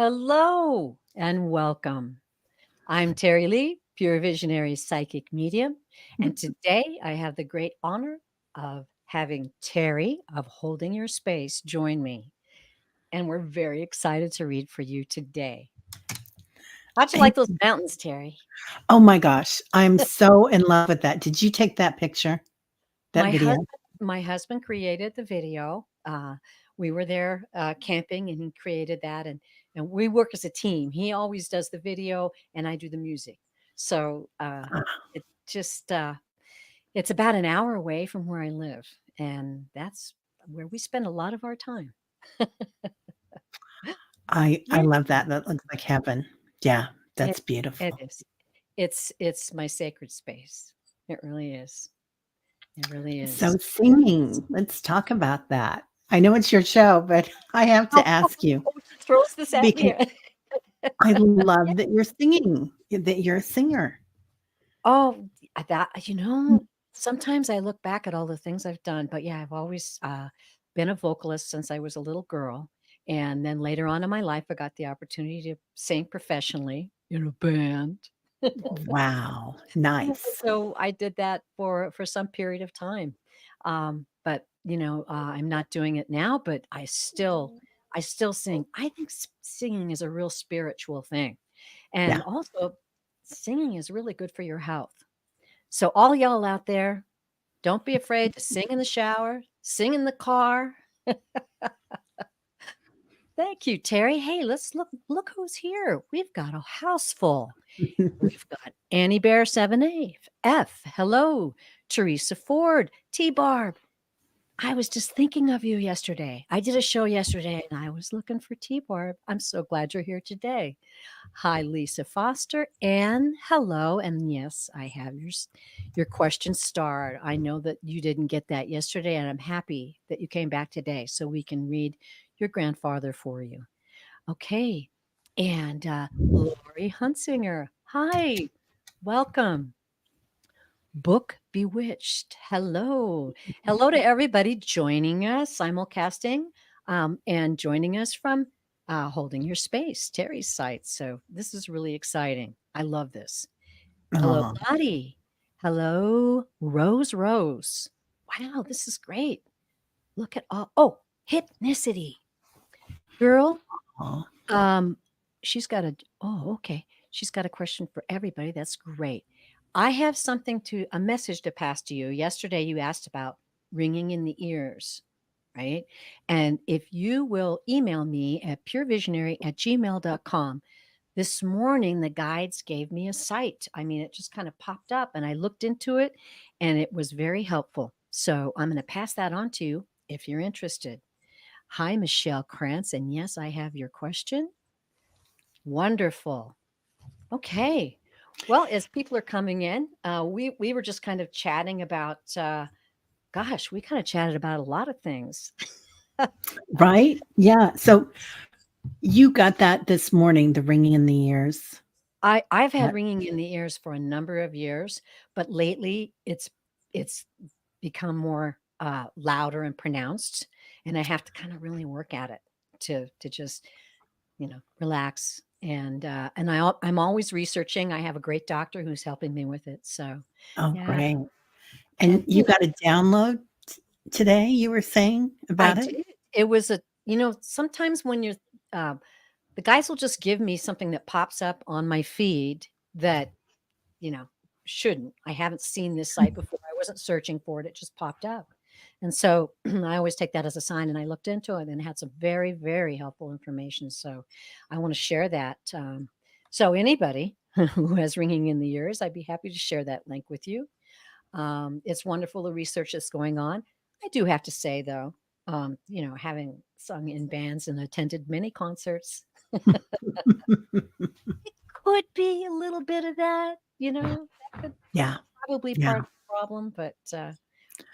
Hello and welcome. I'm Teri Lee, Pure Visionary Psychic Medium, and today I have the great honor of having Teri of Holding Your Space join me. And we're very excited to read for you today. How'd you like Thank those you. mountains, Teri? Oh my gosh, I'm so in love with that. Did you take that picture? That My video? husband, my husband created the video. We were there camping, and he created that, and we work as a team. He always does the video, and I do the music. So Ah, it just it's about an hour away from where I live, and that's where we spend a lot of our time. I Yeah, love that. That looks like heaven. Yeah, it that's it beautiful. is. It's my sacred space. It really is. It really So is. singing, let's talk about that. I know it's your show, but I have Oh, to ask you she throws this at because me. I love that you're singing, that you're a singer. Oh, sometimes I look back at all the things I've done, but yeah, I've always been a vocalist since I was a little girl. And then later on in my life, I got the opportunity to sing professionally in a band. Wow, nice. So I did that for some period of time. But I'm not doing it now, but I still sing. I think singing is a real spiritual thing. And Yeah. also singing is really good for your health. So all y'all out there, don't be afraid to sing in the shower, sing in the car. Thank you, Teri. Hey, let's look who's here. We've got a house full. We've got Annie Bear 7A, F. Hello, Teresa Ford, T Barb. I was just thinking of you yesterday. I did a show yesterday and I was looking for T Barb. I'm so glad you're here today. Hi, Lisa Foster, and hello. And yes, I have your question starred. I know that you didn't get that yesterday, and I'm happy that you came back today so we can read your grandfather for you. Okay. And Lori Hunsinger, hi, welcome. Book Bewitched. Hello. Hello to everybody joining us, simulcasting, and joining us from Holding Your Space, Terry's site. So this is really exciting. I love this. Hello, Oh, Lottie. Hello, Rose Rose. Wow, this is great. Look at all. Oh, hypnicity. Girl, oh, um, she's got okay. She's got a question for everybody. That's great. I have a message to pass to you. Yesterday, you asked about ringing in the ears, right? And if you will email me at purevisionary@gmail.com, this morning the guides gave me a site. I mean, it just kind of popped up and I looked into it and it was very helpful. So I'm going to pass that on to you if you're interested. Hi, Michelle Krantz. And yes, I have your question. Wonderful. Okay. Well, as people are coming in, we were just kind of chatting about, gosh, we kind of chatted about a lot of things. right? Yeah. So you got that this morning, the ringing in the ears. I've had That, ringing in the ears for a number of years, but lately it's become more louder and pronounced, and I have to kind of really work at it to just relax. I'm always researching. I have a great doctor who's helping me with it. So, oh, yeah, great. And and you got a download today, you were saying I about it? did. It was sometimes when uh, the guys will just give me something that pops up on my feed that you know shouldn't. I haven't seen this site before. I wasn't searching for it. It just popped up, and so I always take that as a sign. And I looked into it and had some very, very helpful information. So I want to share that. So anybody who has ringing in the ears, I'd be happy to share that link with you. It's wonderful the research that's going on. I do have to say though, having sung in bands and attended many concerts, could be a little bit of that. That could Yeah, probably yeah. part of the problem, but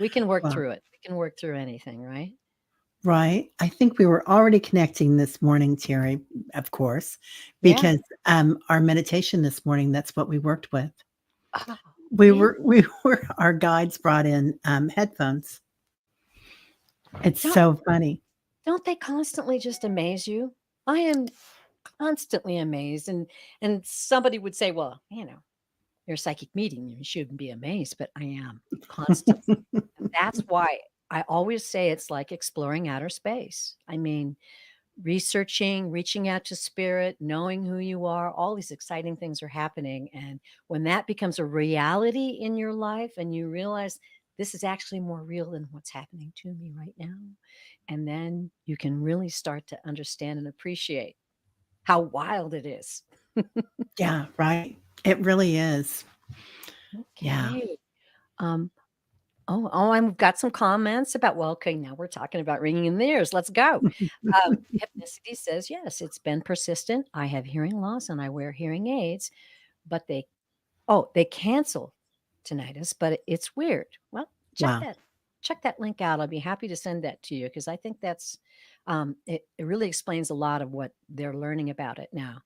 we can work Well, through it. We can work through anything, right? right. I think we were already connecting this morning, Terry, of course, Yeah. because our meditation this morning, that's what we worked with. Oh, We yeah. were we were our guides brought in headphones. It's Don't so funny. don't they constantly just amaze you? I am. constantly amazed. And somebody would say, well, you're a psychic medium, you shouldn't be amazed, but I am constantly. And that's why I always say it's like exploring outer space. I mean, researching, reaching out to spirit, knowing who you are, all these exciting things are happening. And when that becomes a reality in your life and you realize this is actually more real than what's happening to me right now, and then you can really start to understand and appreciate how wild it is. Yeah, right. It really is. Yeah. Okay. Um, I've got some comments about, well, okay, now we're talking about ringing in the ears. Let's go. Hypnicity says, yes, it's been persistent. I have hearing loss and I wear hearing aids, but they cancel tinnitus, but it's weird. Well, Wow. check that link out. I'll be happy to send that to you because I think that's it really explains a lot of what they're learning about it now.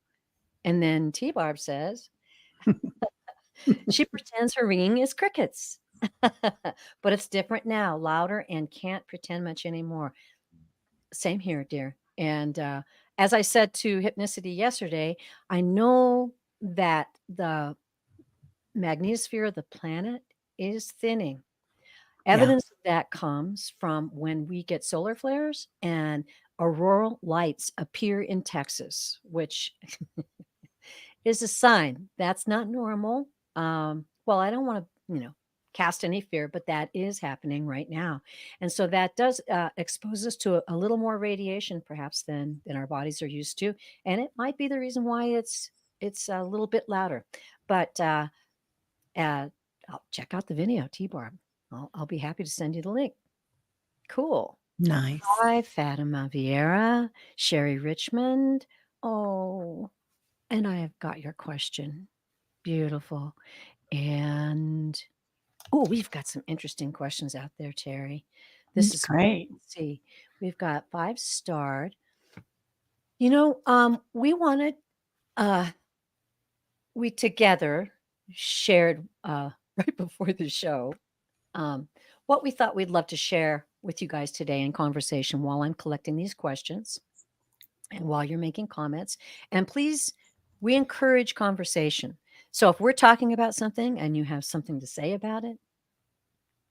And then T Barb says she pretends her ringing is crickets. But it's different now, louder and can't pretend much anymore. Same here, dear. And as I said to Hypnicity yesterday, I know that the magnetosphere of the planet is thinning. Yeah. Evidence of that comes from when we get solar flares and auroral lights appear in Texas, which is a sign that's not normal. Well, I don't want to, cast any fear, but that is happening right now, and so that does expose us to a little more radiation, perhaps than our bodies are used to, and it might be the reason why it's a little bit louder. But uh, I'll check out the video, T-Barb. I'll be happy to send you the link. Cool. Nice. Hi, Fatima Vieira, Sherry Richmond. Oh, and I have got your question. Beautiful. And we've got some interesting questions out there, Terry. This is cool. Great. Let's see. We've got 5-starred. We wanted uh we together shared right before the show what we thought we'd love to share with you guys today in conversation while I'm collecting these questions and while you're making comments. And please, we encourage conversation. So if we're talking about something and you have something to say about it,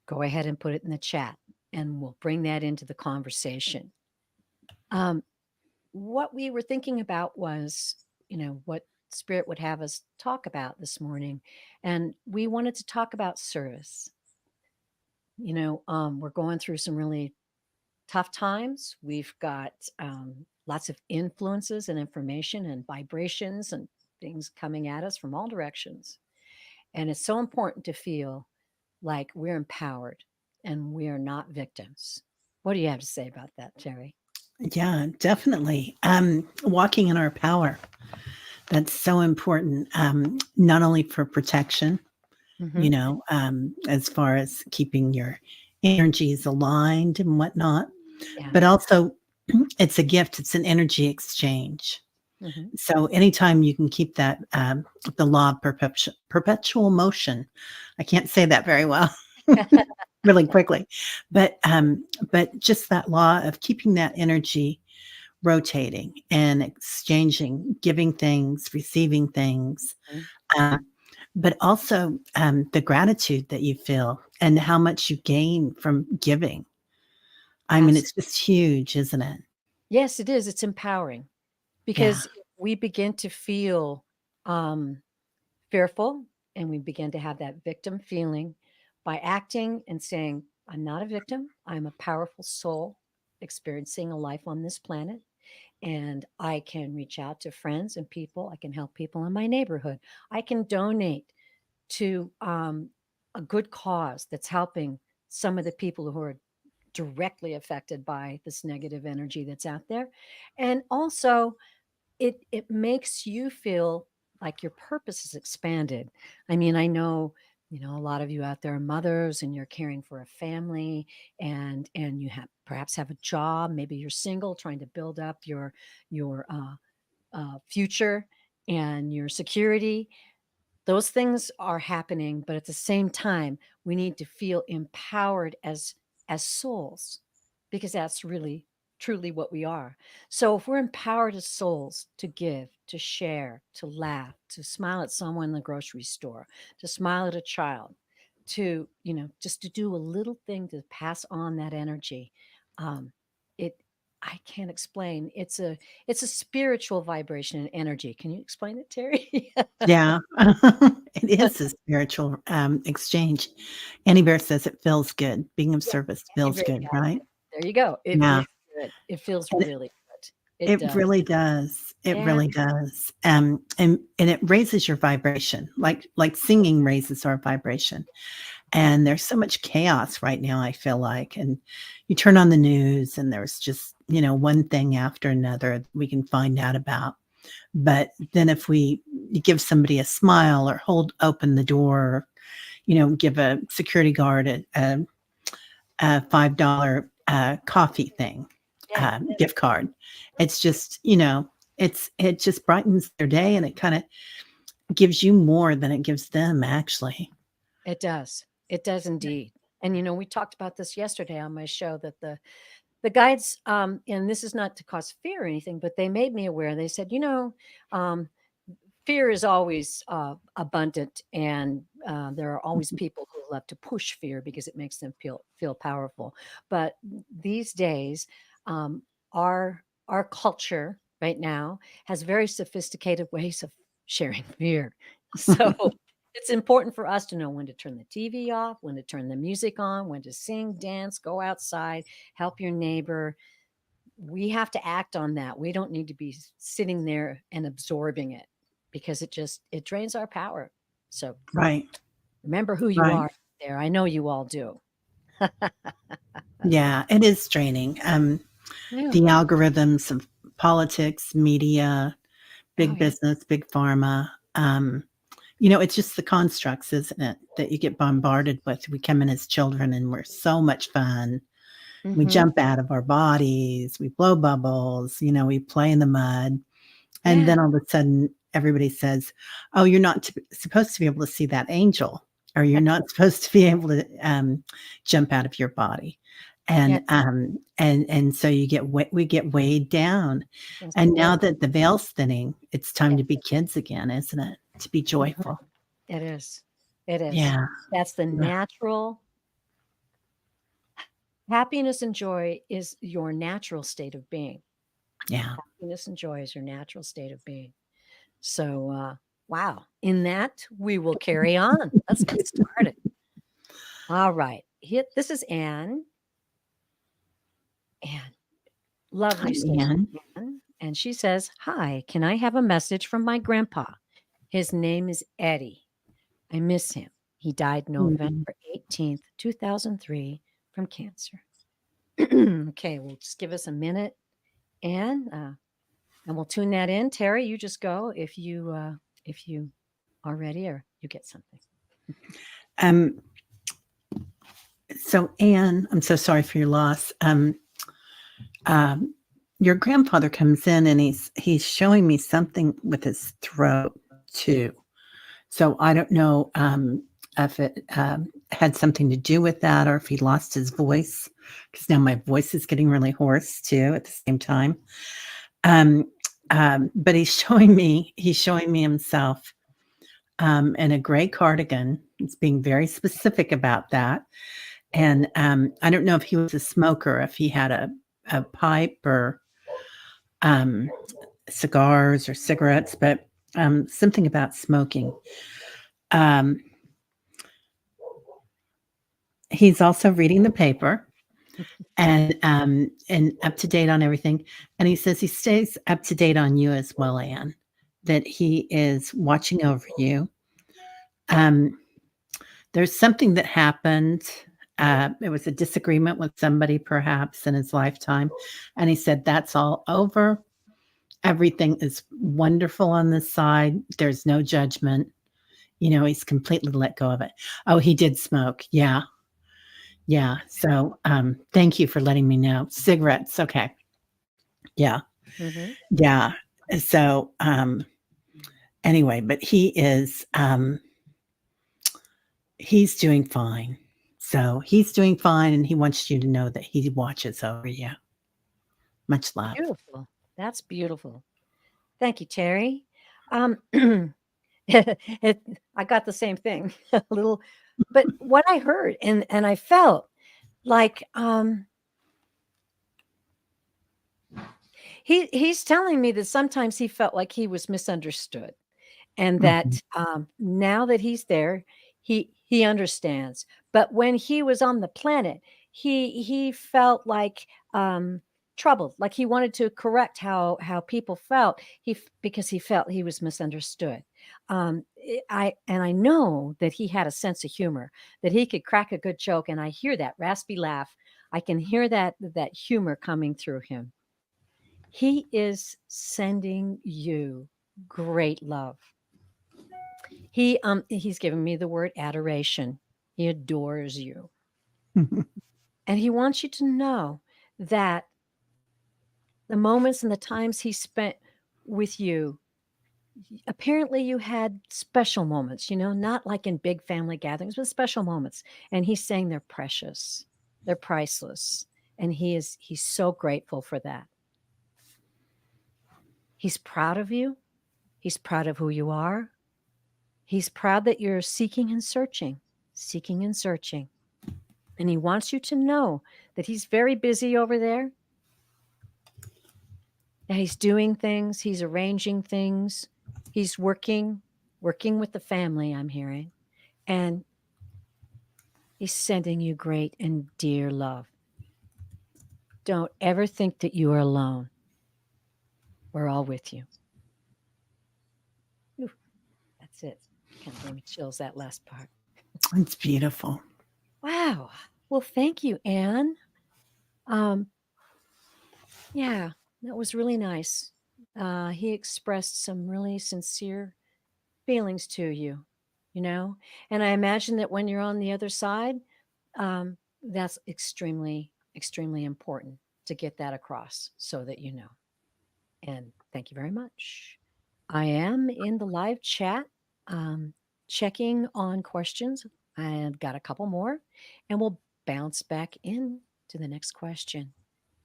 go ahead and put it in the chat and we'll bring that into the conversation. Um, what we were thinking about was, what Spirit would have us talk about this morning. And we wanted to talk about service. We're going through some really tough times. We've got lots of influences and information and vibrations and things coming at us from all directions. And it's so important to feel like we're empowered and we are not victims. What do you have to say about that, Terry? Yeah, definitely. Walking in our power. That's so important. Not only for protection, Mm-hmm. as far as keeping your energies aligned and whatnot, Yeah. but also it's a gift. It's an energy exchange. Mm-hmm. So anytime you can keep that, the law of perpetual motion. I can't say that very well, really quickly, but just that law of keeping that energy rotating and exchanging, giving things, receiving things, Mhm. um, but also the gratitude that you feel and how much you gain from giving. I mean, it's just huge, isn't it? Yes, it is. It's empowering Yeah. because we begin to feel um, fearful and we begin to have that victim feeling by acting and saying, I'm not a victim. I'm a powerful soul experiencing a life on this planet. And I can reach out to friends and people. I can help people in my neighborhood. I can donate to a good cause that's helping some of the people who are directly affected by this negative energy that's out there. And also, it makes you feel like your purpose is expanded. I mean, I know, a lot of you out there are mothers and you're caring for a family and you have perhaps have a job, maybe you're single trying to build up your future and your security. Those things are happening, but at the same time, we need to feel empowered as souls because that's really truly what we are. So if we're empowered as souls to give, to share, to laugh, to smile at someone in the grocery store, to smile at a child, to, just to do a little thing to pass on that energy, um, it I can't explain. It's a spiritual vibration and energy. Can you explain it, Terry? Yeah. It is a spiritual, exchange. Annie Bear says it feels good. Being of Yeah, service Andy feels Bear good, got right? it. There you go. It Yeah. feels good. It feels And really good. It it does. really does. It Yeah. really does. And it raises your vibration, like singing raises our vibration. Mhm. And there's so much chaos right now, I feel like. And you turn on the news and there's just, one thing after another that we can find out about. But then if we give somebody a smile or hold open the door, give a security guard a $5 coffee thing, Yeah. gift card. It's just, it just brightens their day and it kind of gives you more than it gives them, actually. It does. It does indeed. And we talked about this yesterday on my show that the guides, and this is not to cause fear or anything, but they made me aware. They said, um, fear is always abundant, and there are always people who love to push fear because it makes them feel powerful. But these days, um, our culture right now has very sophisticated ways of sharing fear. So it's important for us to know when to turn the TV off, when to turn the music on, when to sing, dance, go outside, help your neighbor. We have to act on that. We don't need to be sitting there and absorbing it because it drains our power. So Right. remember who you Right. are there. I know you all do. Yeah, it is draining. Yeah. The algorithms of politics, media, Oh big yeah. business, big pharma. It's just the constructs, isn't it, that you get bombarded with. We come in as children and we're so much fun. We Hmm. jump out of our bodies, we blow bubbles, we play in the mud. And Yeah. then all of a sudden, everybody says, "Oh, you're not supposed to be able to see that angel, or you're not supposed to be able to jump out of your body." Yeah. And so we get weighed down. Yes, And we do. now that the veil's thinning, it's time Yeah. to be kids again, isn't it? To be Mhm. joyful. It is. It is. Yeah, That's the yeah, natural happiness and joy is your natural state of being. yeah. Happiness and joy is your natural state of being. So, wow. In that, we will carry on. Let's get started. All right. This is Anne. Anne, Hi, lovely soul, Anne. Anne. And she says, "Hi, can I have a message from my grandpa? His name is Eddie. I miss him. He died Mm. November 18th, 2003 from cancer." Okay, well, just give us a minute, Anne, and we'll tune that in. Terry, you just go if you are ready or you get something. Um, so Anne, I'm so sorry for your loss. Um, your grandfather comes in and he's showing me something with his throat too. So I don't know if it had something to do with that or if he lost his voice because now my voice is getting really hoarse too at the same time. Um, but he's showing me himself in a gray cardigan. He's being very specific about that. And I don't know if he was a smoker, if he had a pipe or um, cigars or cigarettes, but something about smoking. Um, he's also reading the paper and up to date on everything. And he says he stays up to date on you as well, Anne. That he is watching over you. Um, there's something that happened. It was a disagreement with somebody, perhaps in his lifetime, and he said that's all over. Everything is wonderful on this side. There's no judgment. He's completely let go of it. Oh, he did smoke. Yeah. Yeah. So, thank you for letting me know. Cigarettes. Okay. Yeah. Hmm. Yeah. So, anyway, but he's doing fine. So he's doing fine and he wants you to know that he watches over you. Much love. Beautiful. That's beautiful. Thank you, Terry. Um, I got the same thing, a little, but what I heard and I felt like he's telling me that sometimes he felt like he was misunderstood, and Mhm. that now that he's there, he understands. But when he was on the planet, he felt like troubled, like he wanted to correct how people felt. Because he felt he was misunderstood. I know that he had a sense of humor, that he could crack a good joke, and I hear that raspy laugh. I can hear that humor coming through him. He is sending you great love. He's given me the word adoration. He adores you. And he wants you to know that the moments and the times he spent with you, apparently you had special moments, not like in big family gatherings, but special moments. And he's saying they're precious. They're priceless. And he's so grateful for that. He's proud of you. He's proud of who you are. He's proud that you're seeking and searching, seeking and searching. And he wants you to know that he's very busy over there. That he's doing things, he's arranging things, he's working with the family, I'm hearing. And he's sending you great and dear love. Don't ever think that you are alone. We're all with you. Ooh, that's it. Kind of gave me chills that last part. It's beautiful. Wow. Well, thank you, Anne. Um, yeah, that was really nice. He expressed some really sincere feelings to you, you know? And I imagine that when you're on the other side, that's extremely, extremely important to get that across so that you know. And thank you very much. I am in the live chat, um, checking on questions. I've got a couple more, and we'll bounce back in to the next question.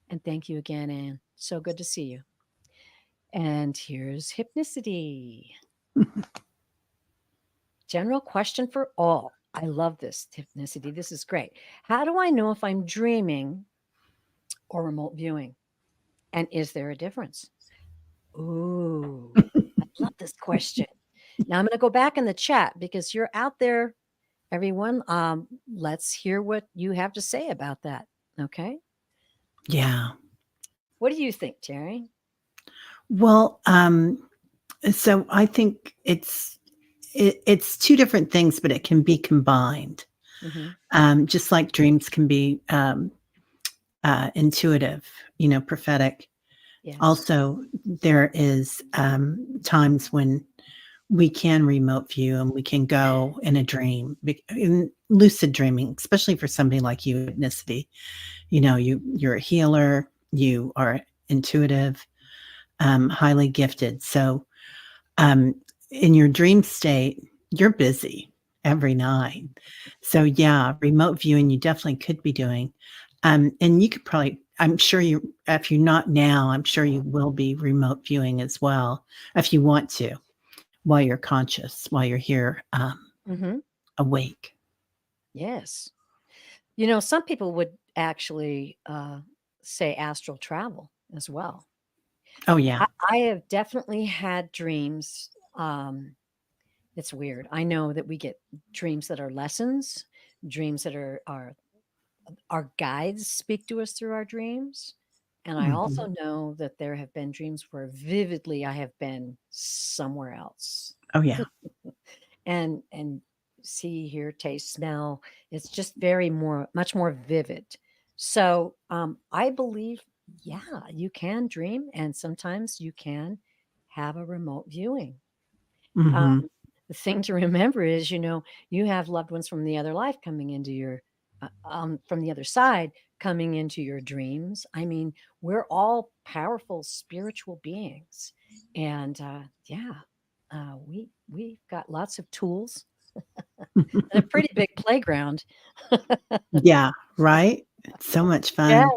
And thank you again, Anne. So good to see you. And here's hypnicity. General question for all. I love this, hypnicity. This is great. How do I know if I'm dreaming or remote viewing? And is there a difference? Ooh, I love this question. Now I'm going to go back in the chat because you're out there, everyone. Let's hear what you have to say about that. Okay. Yeah. What do you think, Terry? Well, so I think it's two different things, but it can be combined. Hmm. Just like dreams can be intuitive, prophetic. Yes. Also, there is times when we can remote view and we can go in a dream, in lucid dreaming, especially for somebody like you, ethnicity. You're a healer, you are intuitive, highly gifted. So um, in your dream state, you're busy every night. So yeah, remote viewing you definitely could be doing. And you could probably, I'm sure if you're not now, I'm sure you will be remote viewing as well if you want to, while you're conscious, while you're here Hmm. awake. Yes. Some people would actually say astral travel as well. Oh yeah. I have definitely had dreams. It's weird. I know that we get dreams that are lessons, dreams that are our guides speak to us through our dreams. And I Hmm. also know that there have been dreams where vividly I have been somewhere else. Oh yeah. And see, hear, taste, smell. It's just much more vivid. So I believe, yeah, you can dream, and sometimes you can have a remote viewing. Um, Hmm. the thing to remember is, you have loved ones from the other life coming into from the other side, coming into your dreams. I mean, we're all powerful spiritual beings, and yeah, we've got lots of tools and a pretty big playground. Yeah. Right. It's so much Yeah, fun.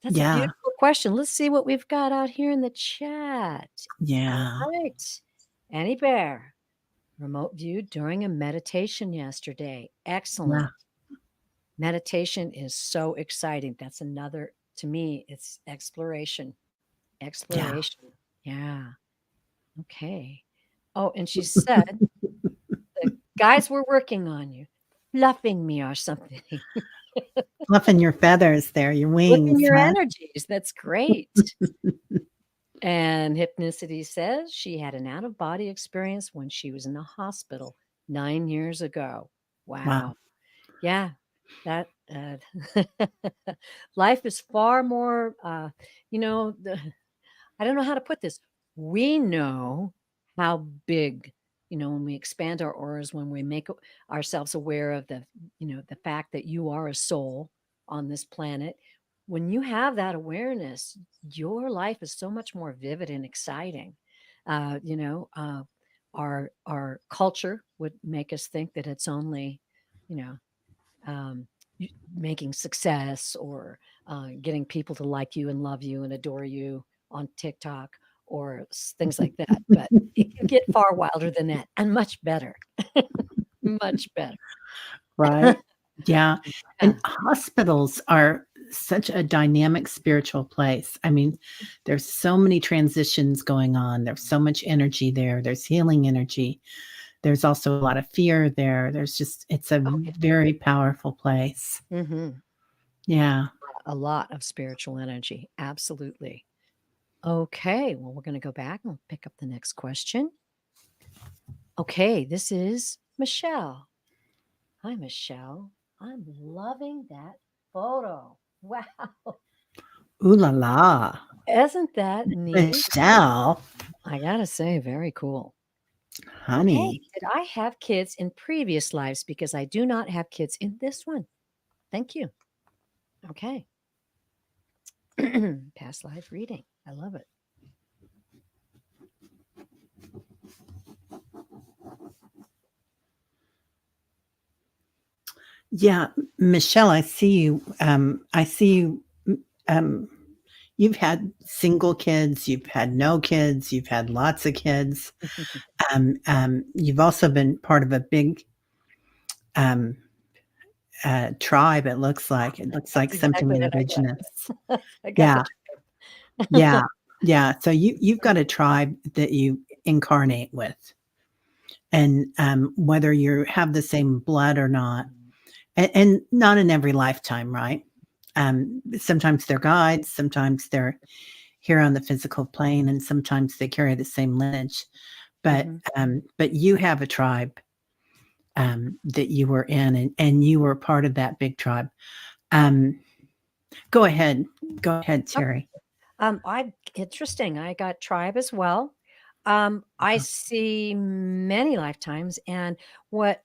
that's a Yeah. beautiful question. Let's see what we've got out here in the chat. All Yeah. right. Annie Bear, remote view during a meditation yesterday. Yeah. Excellent. Meditation is so exciting. That's another, to me, it's exploration. Yeah. Exploration. Yeah. Okay. Oh, and she said, the guys were working on you, fluffing me or something. Fluffing your feathers there, your Flipping wings, your huh? energies. That's great. And Hypnicity says she had an out of body experience when she was in the hospital 9 years ago. Wow. Wow. Yeah. That life is far more, I don't know how to put this. We know how big, when we expand our auras, when we make ourselves aware of the fact that you are a soul on this planet. When you have that awareness, your life is so much more vivid and exciting. Uh, you know, uh, our culture would make us think that it's only, you know, um, making success or getting people to like you and love you and adore you on TikTok or things like that. But it can get far wilder than that and much better. Much better. Right? Yeah. Yeah. And hospitals are such a dynamic spiritual place. I mean, there's so many transitions going on. There's so much energy there. There's healing energy. There's also a lot of fear there. It's a Oh, yeah. very powerful place. Hmm. Yeah. A lot of spiritual energy. Absolutely. Okay. Well, we're going to go back and we'll pick up the next question. Okay. This is Michelle. Hi, Michelle. I'm loving that photo. Wow. Ooh la la. Isn't that neat? Michelle, I gotta say, very cool. Okay. honey. Did I have kids in previous lives? Because I do not have kids in this one. Thank you. Okay. Past life reading. I love it. Yeah, Michelle, I see you. I see you. Um, you've had single kids, you've had no kids, you've had lots of kids. You've also been part of a big um, tribe. It looks That's like something exactly what I indigenous. got. I got the Yeah, tribe. yeah, yeah. So you've got a tribe that you incarnate with, and whether you have the same blood or not, and not in every lifetime, right? Sometimes they're guides, sometimes they're here on the physical plane, and sometimes they carry the same lineage. Mhm. But you have a tribe that you were in, and you were part of that big tribe. Um, go ahead, go ahead, Terry. I interesting. I got tribe as well. I see many lifetimes, and what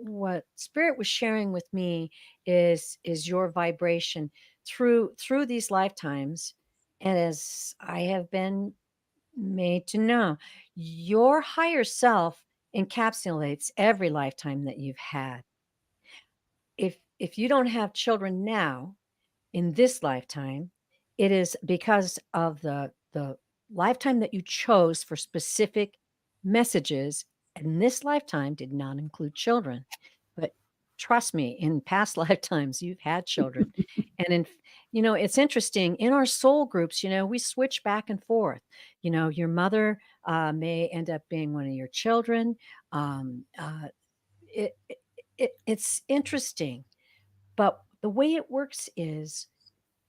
what spirit was sharing with me is your vibration through these lifetimes, and as I have been made to know, your higher self encapsulates every lifetime that you've had. If you don't have children now, in this lifetime, it is because of the lifetime that you chose for specific messages, and this lifetime did not include children. But trust me, in past lifetimes, you've had children. And it's interesting in our soul groups, we switch back and forth. Your mother may end up being one of your children. Um, uh, it's interesting, but the way it works is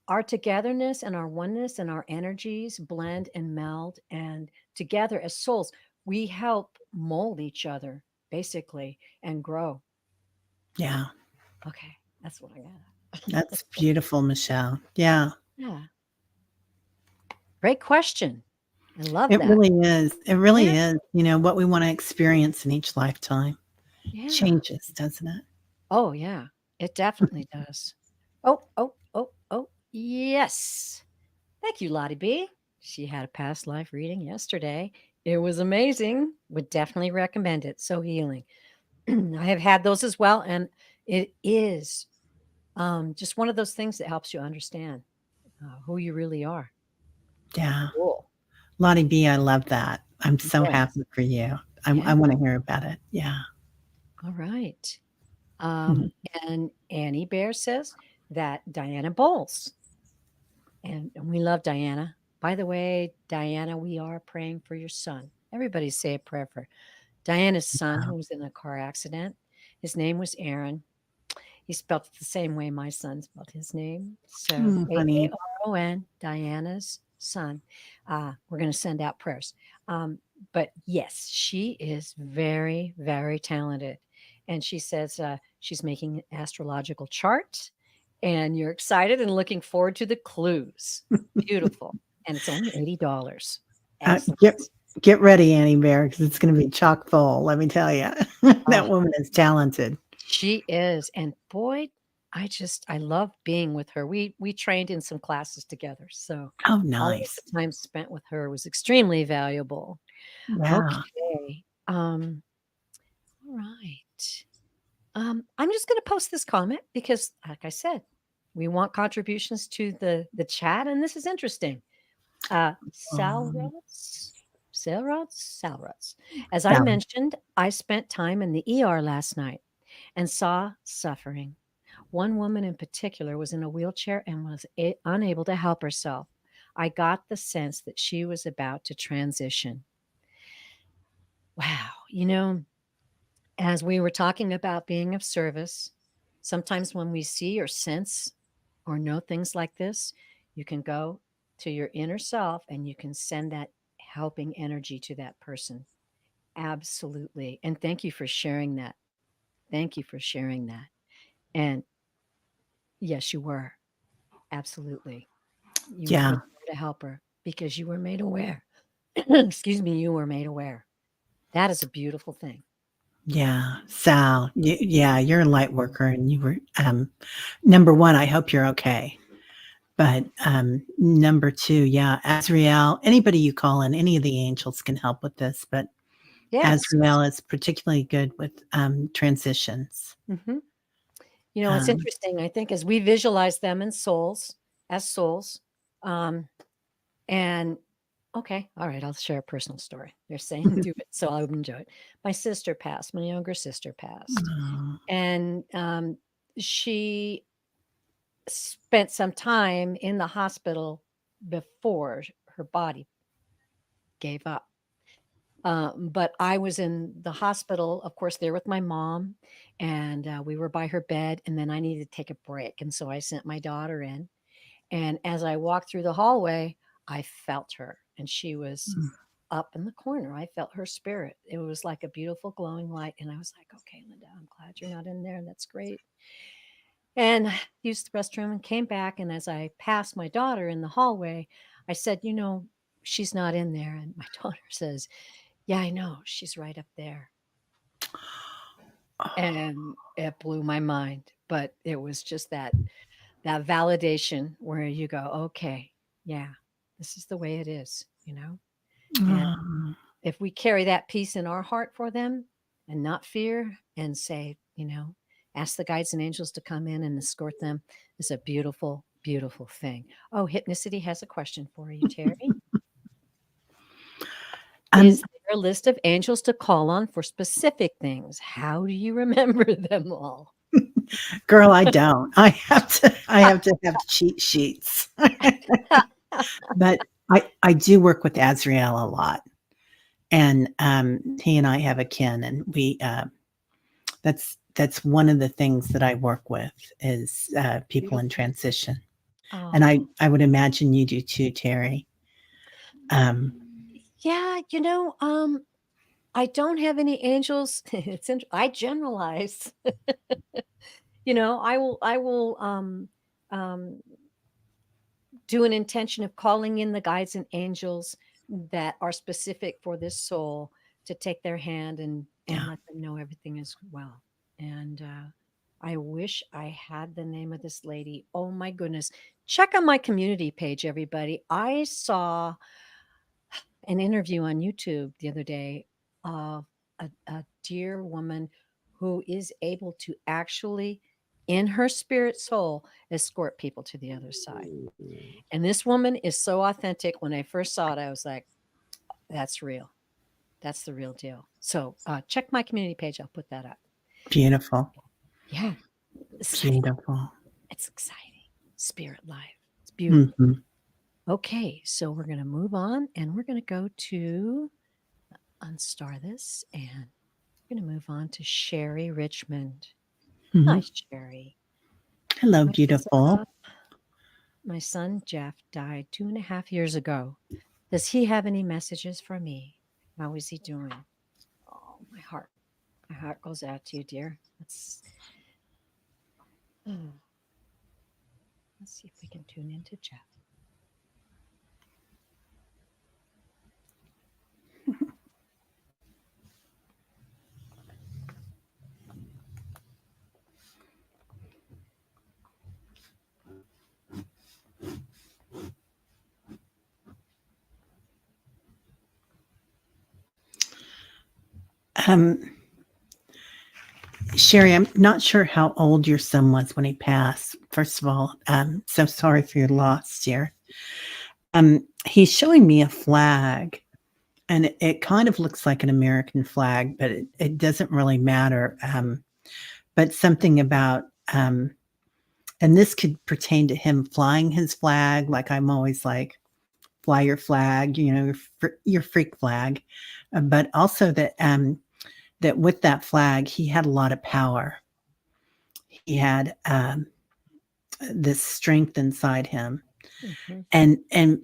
our togetherness and our oneness and our energies blend and meld, and together as souls we help mold each other basically and grow. Yeah, Okay, that's what I got. that's beautiful, Michelle. Yeah, Yeah, great question. I love it that. really is. It Yeah, really is. You know what we want to experience in each lifetime yeah. changes, doesn't it? Oh yeah, it definitely does. Oh, yes. Thank you, Lottie B. She had a past life reading yesterday. It was amazing. Would definitely recommend it. So healing. I have had those as well, and it is just one of those things that helps you understand. who you really are. Yeah. Cool. Lottie B, I love that. I'm so Yes. happy for you. I Yeah. wanna hear about it. Yeah. All right. Mhm. And Annie Bear says that Diana Bowles, and we love Diana. By the way, Diana, we are praying for your son. Everybody say a prayer for Diana's son who was in a car accident. His name was Aaron. He spelled it the same way my son spelled his name. So Honey. Aaron, Diana's son. We're going to send out prayers. But yes, she is very, very talented. And she says she's making an astrological chart, and you're excited and looking forward to the clues. Beautiful. And it's only $80. Uh, Excellent. get get ready, Annie Bear, because it's gonna be chock full, let me tell you. Ah, That woman is talented. she is, and boy, I love being with her. We trained in some classes together, so Oh, all of nice. the time spent with her was extremely valuable. Yeah. Okay, all right. I'm just gonna post this comment because, like I said, we want contributions to the chat, and this is interesting. Um, Salrots. As I Sally. mentioned, I spent time in the ER last night and saw suffering. One woman in particular was in a wheelchair and was unable to help herself. I got the sense that she was about to transition. Wow. As we were talking about being of service, sometimes when we see or sense or know things like this, you can go to your inner self and you can send that helping energy to that person. Absolutely. And thank you for sharing that. Thank you for sharing that. And yes, you were. Absolutely. You were Yeah. there to help her because you were made aware. Excuse me, you were made aware. That is a beautiful thing. Yeah. Sal, yeah, you're a light worker and you were, number 1, I hope you're okay. But, number 2, yeah, Azrael, anybody you call in, any of the angels can help with this, but Yes. Azrael is particularly good with, transitions. Hmm. It's Um, interesting. I think as we visualize them in souls, as souls, um, and okay, all right, I'll share a personal story. They're saying do it, so I'll enjoy it. My sister passed. My younger sister passed, oh, and she spent some time in the hospital before her body gave up. But I was in the hospital, of course, there with my mom, and we were by her bed. And then I needed to take a break. And so I sent my daughter in. And as I walked through the hallway, I felt her, and she was mm, up in the corner. I felt her spirit. It was like a beautiful glowing light. And I was like, okay, Linda, I'm glad you're not in there. And that's great. And used the restroom and came back. And as I passed my daughter in the hallway, I said, she's not in there. And my daughter says, yeah, I know. She's right up there. oh, And it blew my mind. But it was just that validation where you go, okay, yeah, this is the way it is. And oh, if we carry that peace in our heart for them and not fear and say, ask the guides and angels to come in and escort them, is a beautiful, beautiful thing. Oh, Hypnicity has a question for you, Terry. um, Is there a list of angels to call on for specific things? How do you remember them all? girl, I don't. I have to have cheat sheets. But I do work with Azrael a lot, and, he and I have a kin, and that's one of the things that I work with is, people in Beautiful. transition, and I Oh, I would imagine you do too, Terry. Um, yeah. I don't have any angels. I generalize. I will um, do an intention of calling in the guides and angels that are specific for this soul to take their hand and yeah. let them know everything is well. And I wish I had the name of this lady. Oh my goodness. Check on my community page, everybody. I saw an interview on YouTube the other day of a dear woman who is able to actually in her spirit soul escort people to the other side. And this woman is so authentic. When I first saw it, I was like, that's real. That's the real deal. So check my community page. I'll put that up. Beautiful. Yeah. Exciting. Beautiful. It's exciting. Spirit life. It's beautiful. Hmm. Okay. So we're going to move on and we're going to go to unstar this and we're going to move on to Sherry Richmond. Hmm. Hi, Sherry. Hello, My beautiful. son, my son Jeff died 2.5 years ago. Does he have any messages for me? How is he doing? Oh, my heart goes out to you, dear. Oh, let's see if we can tune into Jeff. Um, Sherry, I'm not sure how old your son was when he passed. First of all, so sorry for your loss, dear. He's showing me a flag, and it kind of looks like an American flag, but it doesn't really matter. But something about, and this could pertain to him flying his flag. Like I'm always like, fly your flag, your freak flag, but also that with that flag, he had a lot of power. He had this strength inside him. Mhm.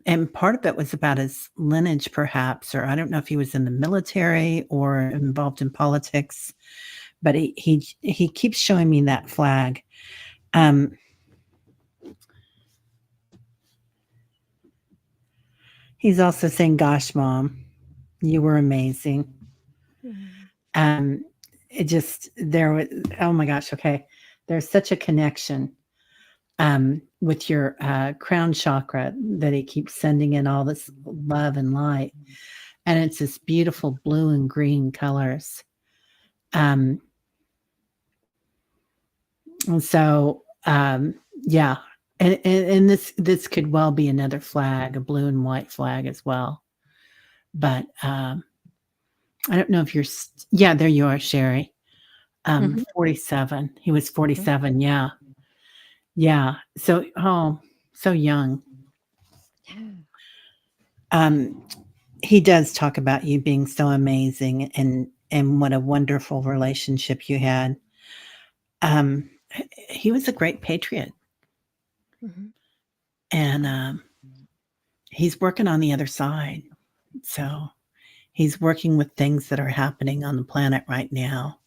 And part of it was about his lineage, perhaps, or I don't know if he was in the military or involved in politics, but he keeps showing me that flag. Um, he's also saying, "Gosh, Mom, you were amazing." Mm. Um, it just there was, oh my gosh, okay, there's such a connection with your crown chakra that he keeps sending in all this love and light, and it's this beautiful blue and green colors. Um, and so yeah, and this could well be another flag, a blue and white flag as well. But I don't know if you're. Yeah, there you are, Sherry. Mhm. 47. He was Mhm. 47. Yeah, yeah. So so young. Yeah. Um, he does talk about you being so amazing and what a wonderful relationship you had. Um, he was a great patriot, Mhm. and he's working on the other side. So he's working with things that are happening on the planet right now.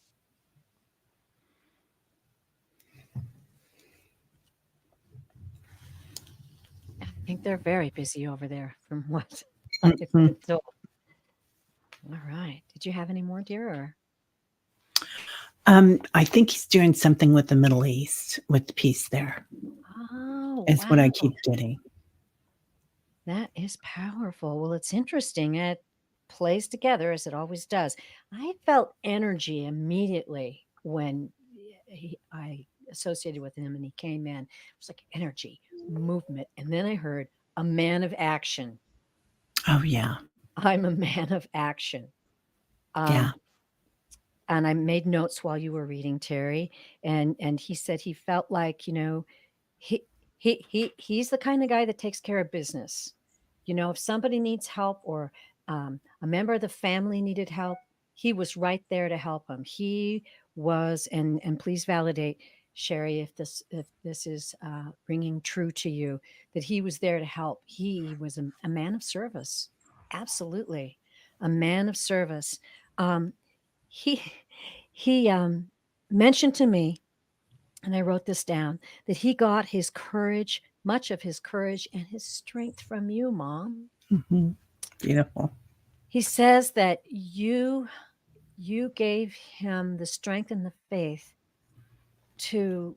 I think they're very busy over there from what I've Mhm. been told. All right. Did you have any more, dear? Or I think he's doing something with the Middle East with peace there. oh, Is what I wow. keep getting. That is powerful. Well, it's interesting. It plays together as it always does. I felt energy immediately when I associated with him and he came in. It was like energy, movement. And then I heard a man of action. Oh yeah, I'm a man of action. yeah. Um, and I made notes while you were reading, Terry. And he said he felt like, he he's the kind of guy that takes care of business. If somebody needs help or a member of the family needed help, he was right there to help them. He was, and please validate, Sherry, if this is ringing true to you, that he was there to help. He was a man of service, absolutely, a man of service. Um, he he mentioned to me, and I wrote this down, that he got his courage, much of his courage and his strength from you, Mom. Hmm. Beautiful. He says that you gave him the strength and the faith to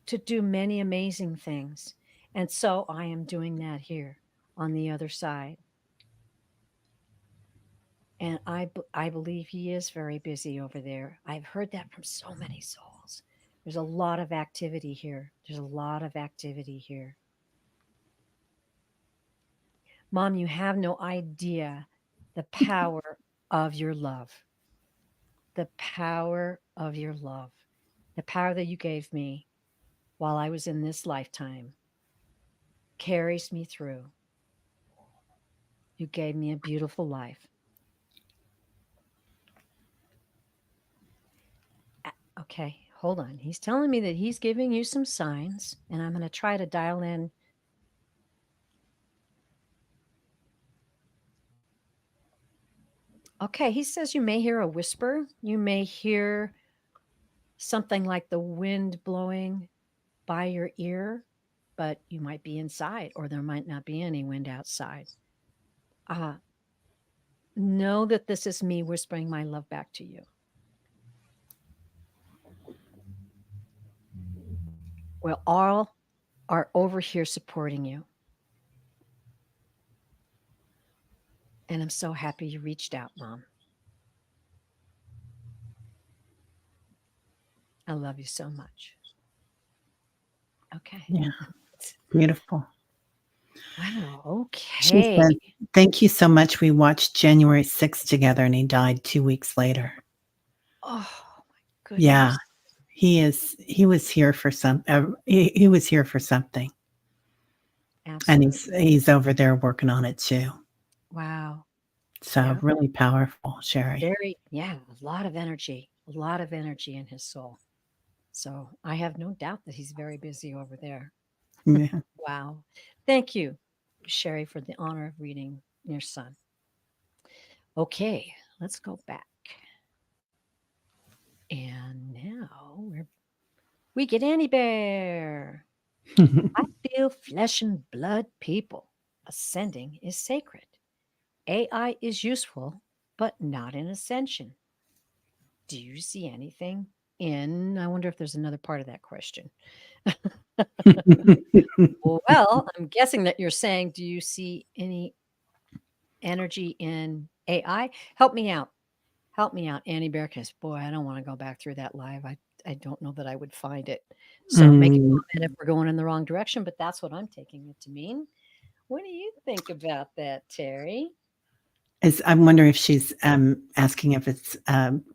to do many amazing things. And so I am doing that here on the other side. And I believe he is very busy over there. I've heard that from so many souls. There's a lot of activity here. There's a lot of activity here. Mom, you have no idea the power of your love, the power of your love, the power that you gave me while I was in this lifetime carries me through. You gave me a beautiful life. Okay, hold on. He's telling me that he's giving you some signs, and I'm going to try to dial in. Okay, he says you may hear a whisper. You may hear something like the wind blowing by your ear, but you might be inside or there might not be any wind outside. Uh, know that this is me whispering my love back to you. We're all are over here supporting you. And I'm so happy you reached out, Mom. I love you so much. Okay. Yeah, beautiful. Wow. She Okay. said, "Thank you so much. We watched January 6th together, and he died 2 weeks later." Oh my Yeah, goodness. he was here for he was here for something, and Absolutely. he's over there working on it too. Wow. So Yeah. really powerful, Sherry. Very, yeah, a lot of energy in his soul. So I have no doubt that he's very busy over there. Yeah. Wow. Thank you, Sherry, for the honor of reading your son. Okay, let's go back. And now we get Annie Bear. I feel flesh and blood people. Ascending is sacred. AI is useful, but not in ascension. Do you see anything in? I wonder if there's another part of that question. Well, I'm guessing that you're saying, do you see any energy in AI? Help me out. Help me out, Annie Bear, because boy, I don't want to go back through that live. I don't know that I would find it. So make a Mm, comment if we're going in the wrong direction, but that's what I'm taking it to mean. What do you think about that, Terry? I'm wondering if she's asking if it's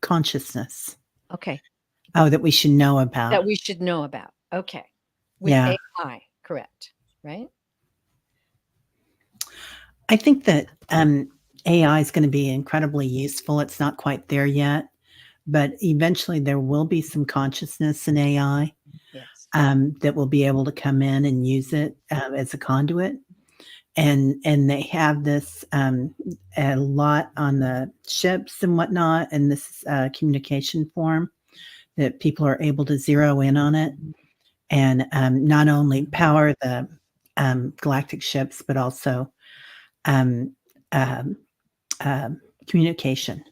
consciousness. Okay, Oh, that we should know about. that we should know about. Okay, with Yeah, AI, correct? Right? I think that AI is going to be incredibly useful. It's not quite there yet, but eventually there will be some consciousness in AI Yes. that will be able to come in and use it as a conduit. And they have this a lot on the ships and whatnot, and this communication form that people are able to zero in on it and not only power the galactic ships, but also um, um, communication.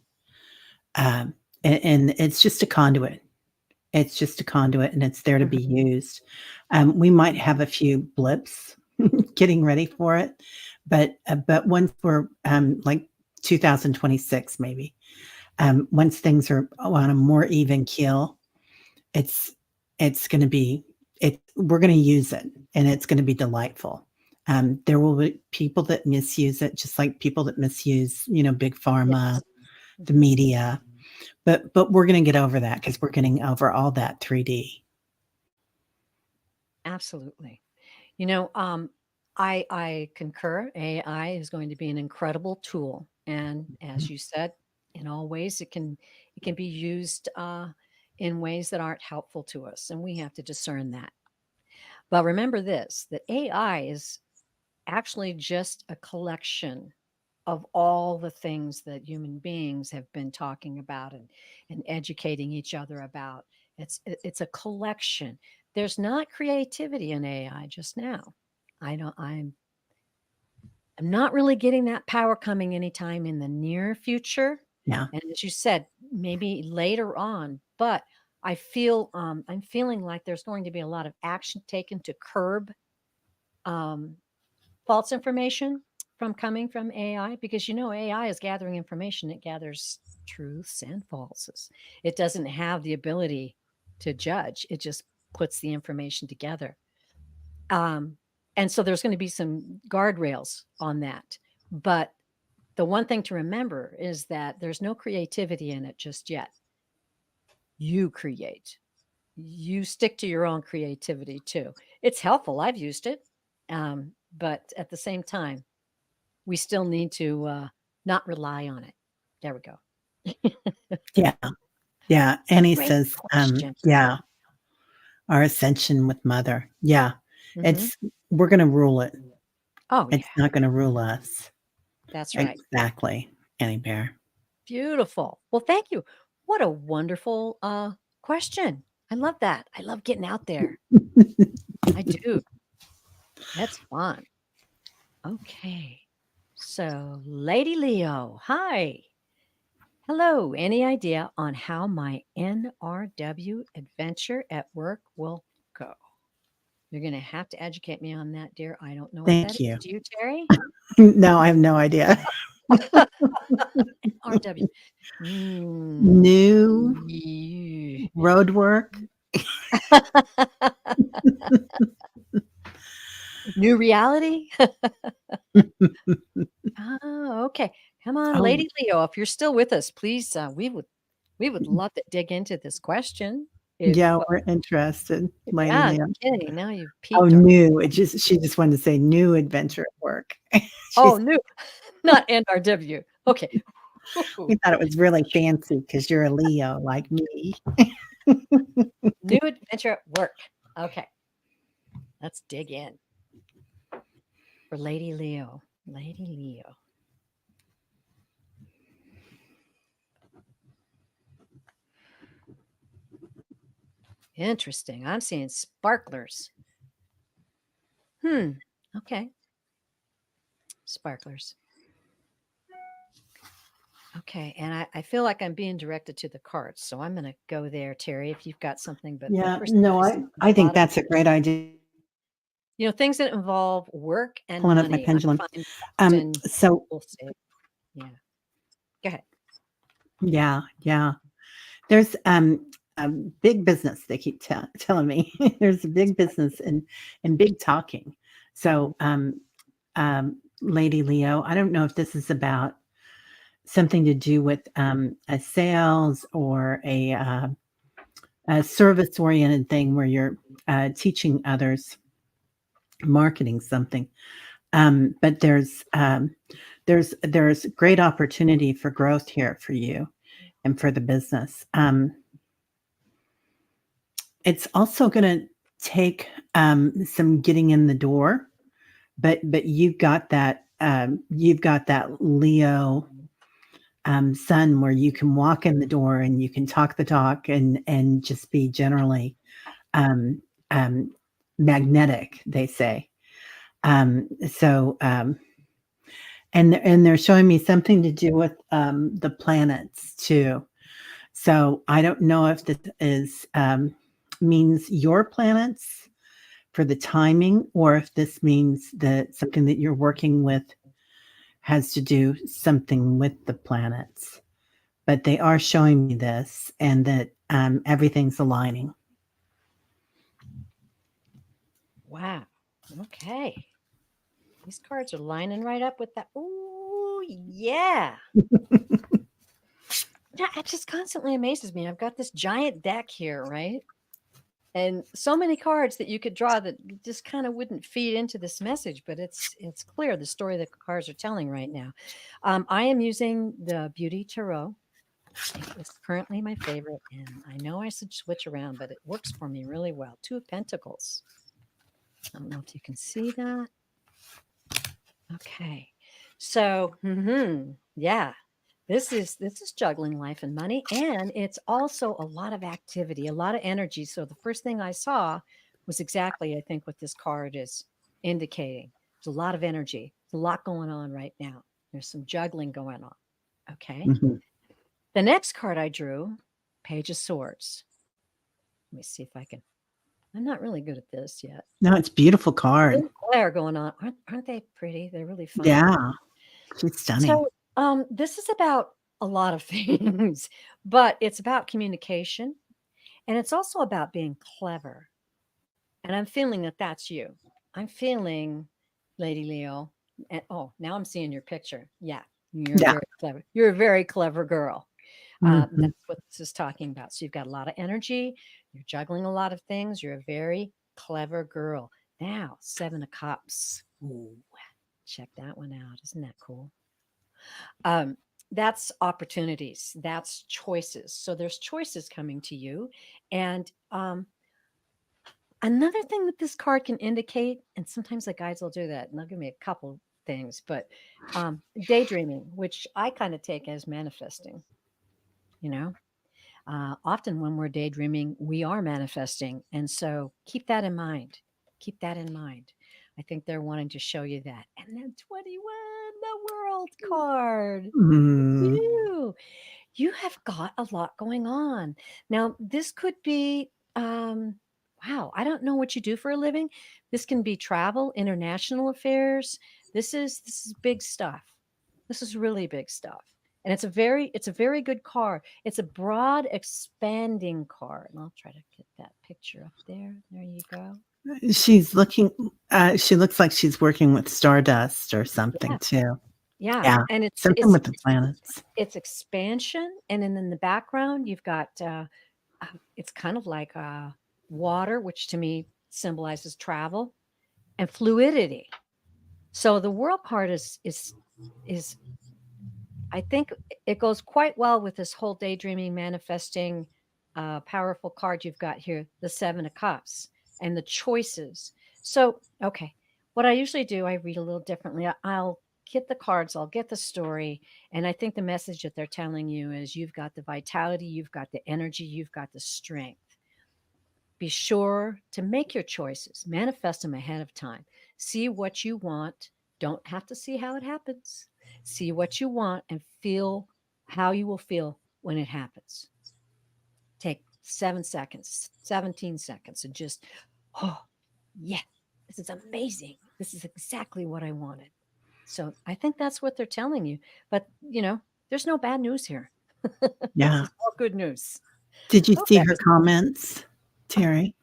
And it's just a conduit. It's just a conduit, and it's there to be Mhm. used. We might have a few blips getting ready for it, but once we're like 2026, maybe once things are on a more even keel, it's it's going to be it. We're going to use it, and it's going to be delightful. There will be people that misuse it, just like people that misuse, big pharma, Yes. the Mhm. media. But we're going to get over that because we're getting over all that 3D. Absolutely. You know, I concur. AI is going to be an incredible tool, and as you said, in all ways, it can be used in ways that aren't helpful to us, and we have to discern that. But remember this: that AI is actually just a collection of all the things that human beings have been talking about and educating each other about. It's a collection. There's not creativity in AI just now. I don't I'm not really getting that power coming anytime in the near future. Yeah, And as you said, maybe later on, but I'm feeling like there's going to be a lot of action taken to curb um, false information from coming from AI because AI is gathering information. It gathers truths and falses. It doesn't have the ability. to judge. It just puts the information together. Um, and so there's going to be some guardrails on that. But the one thing to remember is that there's no creativity in it just yet. You create. You stick to your own creativity too. It's helpful. I've used it. But at the same time, we still need to not rely on it. There we go. Yeah. Yeah. Annie Great says, question. yeah, our ascension with mother. Yeah. Hmm. We're going to rule it. Oh, It's yeah, not going to rule us. that's right. Exactly. Annie Bear. Beautiful. Well, thank you. What a wonderful question. I love that. I love getting out there. I do. That's fun. Okay. So, Lady Leo, hi. Hello. Any idea on how my NRW adventure at work will go? You're going to have to educate me on that, dear. I don't know what that Thank is. you. Do you, Terry? No, I have no idea. NRW. Mm. New road work. New reality? Oh, okay. Come on, Oh, Lady Leo, if you're still with us, please, we would love to dig into this question. If yeah, we're interested, Lady yeah, no Leah. kidding. Now you've Oh, piqued our new. She just wanted to say new adventure at work. oh, She's new, not NRW. Okay. We Woo-hoo. thought it was really fancy because you're a Leo like me. New adventure at work. Okay, let's dig in for Lady Leo. Lady Leo. Interesting. I'm seeing sparklers. Okay. Sparklers. Okay, and I feel like I'm being directed to the cards, so I'm gonna go there, Terry, if you've got something, but the Yeah, first thing no, I see is I a think lot of that's a great idea. things that involve work and Pulling up my money, I pendulum. find often So people say yeah. Go ahead. yeah, yeah. There's a big business. They keep telling me there's a big business and big talking. Mhm. So Lady Leo, I don't know if this is about something to do with a sales or a service oriented thing where you're teaching others marketing something. But there's great opportunity for growth here for you and for the business. It's also going to take some getting in the door, but you've got that Leo sun where you can walk in the door and you can talk the talk and just be generally um, um, magnetic. They say so. And they're showing me something to do with the planets too. So I don't know if this is means your planets for the timing, or if this means that something that you're working with has to do something with the planets. But they are showing me this, and that everything's aligning. Wow. Okay. These cards are lining right up with that. Ooh, yeah. Yeah, it just constantly amazes me. I've got this giant deck here, right? And so many cards that you could draw that just kind of wouldn't feed into this message, but it's clear the story the cards are telling right now. I am using the Beauty Tarot. It's currently my favorite, and I know I should switch around, but it works for me really well. Two of Pentacles. I don't know if you can see that. Okay, so yeah, this is juggling life and money, and it's also a lot of activity, a lot of energy. So the first thing I saw was exactly, I think, what this card is indicating. There's a lot of energy. There's a lot going on right now. There's some juggling going on. Okay. Mhm. The next card I drew, Page of Swords. Let me see if I can. I'm not really good at this yet. No, it's a beautiful card. Little glare going on. Aren't they pretty? They're really fun. Yeah, she's stunning. So, this is about a lot of things, but it's about communication. And it's also about being clever. And I'm feeling that that's you. I'm feeling, Lady Leo. And oh, now I'm seeing your picture. Yeah, you're Yeah. very clever. You're a very clever girl. Mhm. That's what this is talking about. So you've got a lot of energy. You're juggling a lot of things. You're a very clever girl. Now, Seven of Cups. Ooh, check that one out. Isn't that cool? Um, that's opportunities. That's choices. So there's choices coming to you. And another thing that this card can indicate, and sometimes the guides will do that, and they'll give me a couple things, but daydreaming, which I kind of take as manifesting, you know. Often when we're daydreaming, we are manifesting. And so keep that in mind. Keep that in mind. I think they're wanting to show you that. And then 21, the world card. Mm. You have got a lot going on. Now, this could be, wow, I don't know what you do for a living. This can be travel, international affairs. This is big stuff. This is really big stuff. And it's a very good card. It's a broad, expanding card. And I'll try to get that picture up there. There you go. She's looking, she looks like she's working with stardust or something Yeah, too. yeah. Yeah. And it's Something it's with the planets. it's expansion, and then in the background you've got it's kind of like water, which to me symbolizes travel and fluidity. So the world card is I think it goes quite well with this whole daydreaming, manifesting, powerful card you've got here, the Seven of Cups, and the choices. So, okay, what I usually do, I read a little differently. I'll get the cards, I'll get the story, and I think the message that they're telling you is you've got the vitality, you've got the energy, you've got the strength. Be sure to make your choices, manifest them ahead of time. See what you want. Don't have to see how it happens. See what you want and feel how you will feel when it happens. Take 7 seconds, 17 seconds, and just, oh, yeah, this is amazing. This is exactly what I wanted. So I think that's what they're telling you. But, there's no bad news here. This Yeah. is all good news. Did you Oh, see that her is, comments, oh, Terry?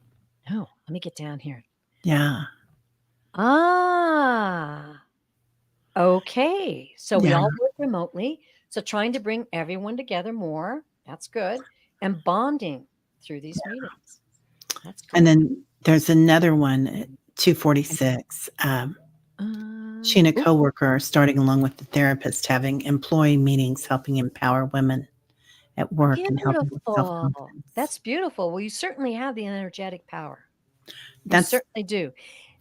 no, let me get down here. Yeah. Ah, okay. So we Yeah. all work remotely. So trying to bring everyone together more. That's good. And bonding through these meetings. That's And cool. then there's another one at And, 246. She and a ooh, coworker are starting along with the therapist having employee meetings helping empower women at work and helping with beautiful. self-confidence. That's beautiful. Well, you certainly have the energetic power. You That's certainly do.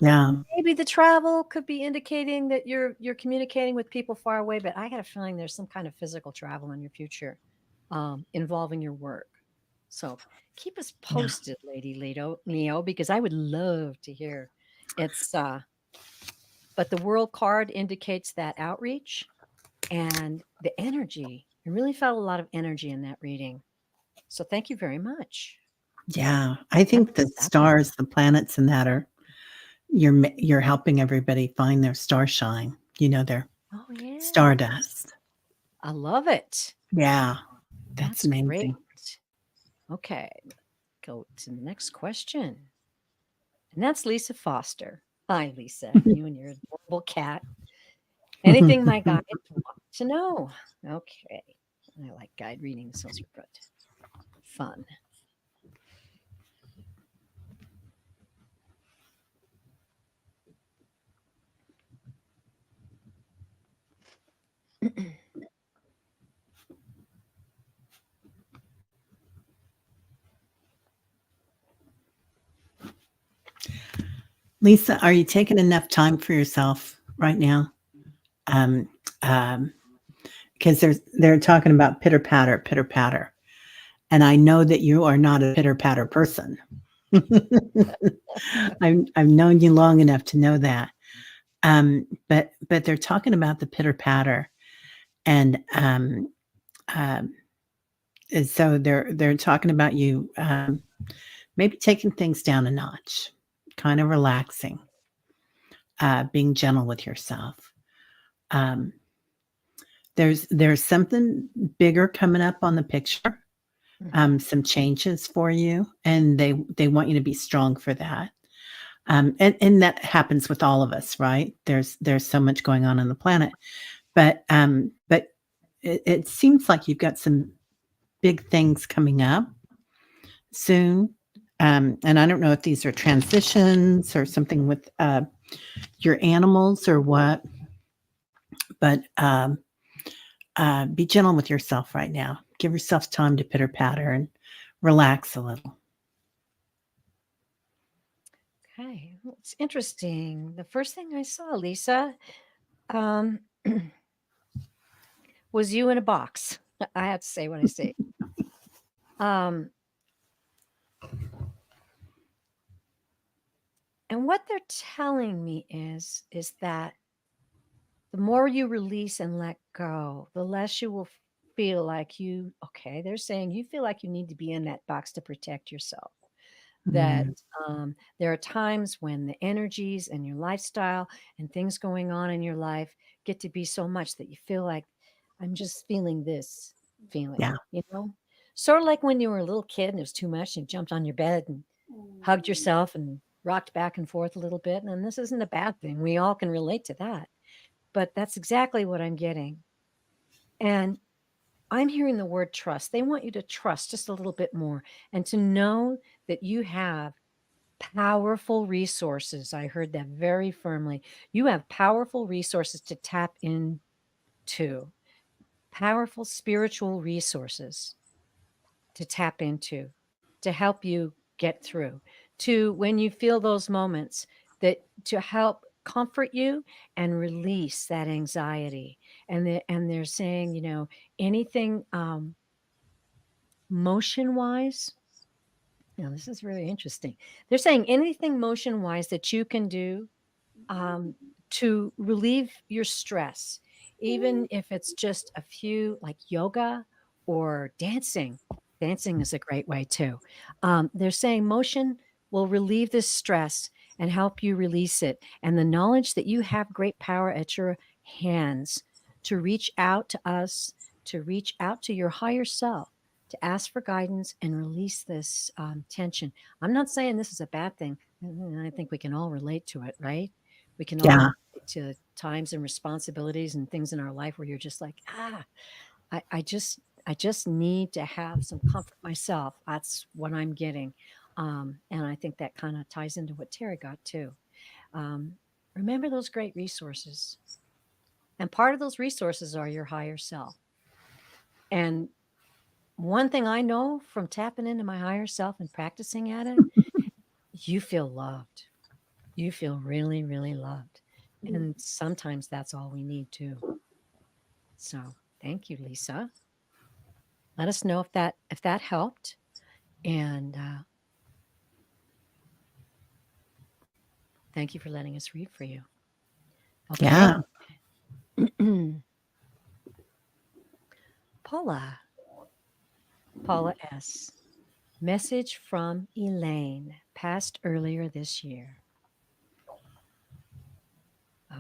yeah. Maybe the travel could be indicating that you're communicating with people far away, but I got a feeling there's some kind of physical travel in your future involving your work. So keep us Yeah. posted, Lady Leo, because I would love to hear. It's but the world card indicates that outreach and the energy. I really felt a lot of energy in that reading. So thank you very much. Yeah. I Yep, think the definitely. stars, the planets and that are you're helping everybody find their star shine, their Oh yes. stardust. I love it. Yeah. That's That's great. amazing. Okay, go to the next question. And that's Lisa Foster. Hi, Lisa. You and your adorable cat. Anything my guides want to know. Okay. I like guide readings. Those are good. Fun. Lisa, are you taking enough time for yourself right now? Um, um, because they're talking about pitter patter, pitter patter. And I know that you are not a pitter patter person. I've known you long enough to know that. But they're talking about the pitter patter, and um, and so they're talking about you maybe taking things down a notch, kind of relaxing, being gentle with yourself. Um, there's something bigger coming up on the picture. some changes for you, and they want you to be strong for that. And that happens with all of us, right? There's so much going on the planet, but it seems like you've got some big things coming up soon. And I don't know if these are transitions or something with your animals or what, but be gentle with yourself right now. Give yourself time to pitter patter and relax a little. Okay, well, it's interesting. The first thing I saw, Lisa, um, was you in a box. I have to say what I see. Um, and what they're telling me is that the more you release and let go, the less you will feel like okay, they're saying you feel like you need to be in that box to protect yourself. That Mm, there are times when the energies and your lifestyle and things going on in your life get to be so much that you feel like, I'm just feeling this feeling, yeah, Sort of like when you were a little kid and it was too much and you jumped on your bed and hugged yourself and rocked back and forth a little bit. And this isn't a bad thing. We all can relate to that. But that's exactly what I'm getting. And I'm hearing the word trust. They want you to trust just a little bit more and to know that you have powerful resources. I heard that very firmly. You have powerful resources to tap into, powerful spiritual resources to tap into, to help you get through, to when you feel those moments, that to help comfort you and release that anxiety. And they're saying, anything motion wise. This is really interesting. They're saying anything motion wise that you can do um, to relieve your stress, even if it's just a few, like yoga or dancing. Dancing is a great way too. They're saying motion will relieve this stress and help you release it. And the knowledge that you have great power at your hands to reach out to us, to reach out to your higher self, to ask for guidance and release this tension. I'm not saying this is a bad thing. I think we can all relate to it, right? We can all yeah, relate to times and responsibilities and things in our life where you're just like, I just need to have some comfort myself. That's what I'm getting. And I think that kind of ties into what Teri got too. Um, Remember those great resources. And part of those resources are your higher self. And one thing I know from tapping into my higher self and practicing at it, you feel loved. You feel really, really loved. And sometimes that's all we need too. So thank you, Lisa. Let us know if that helped. And thank you for letting us read for you. Okay. yeah. Paula. Paula S. Message from Elaine, passed earlier this year.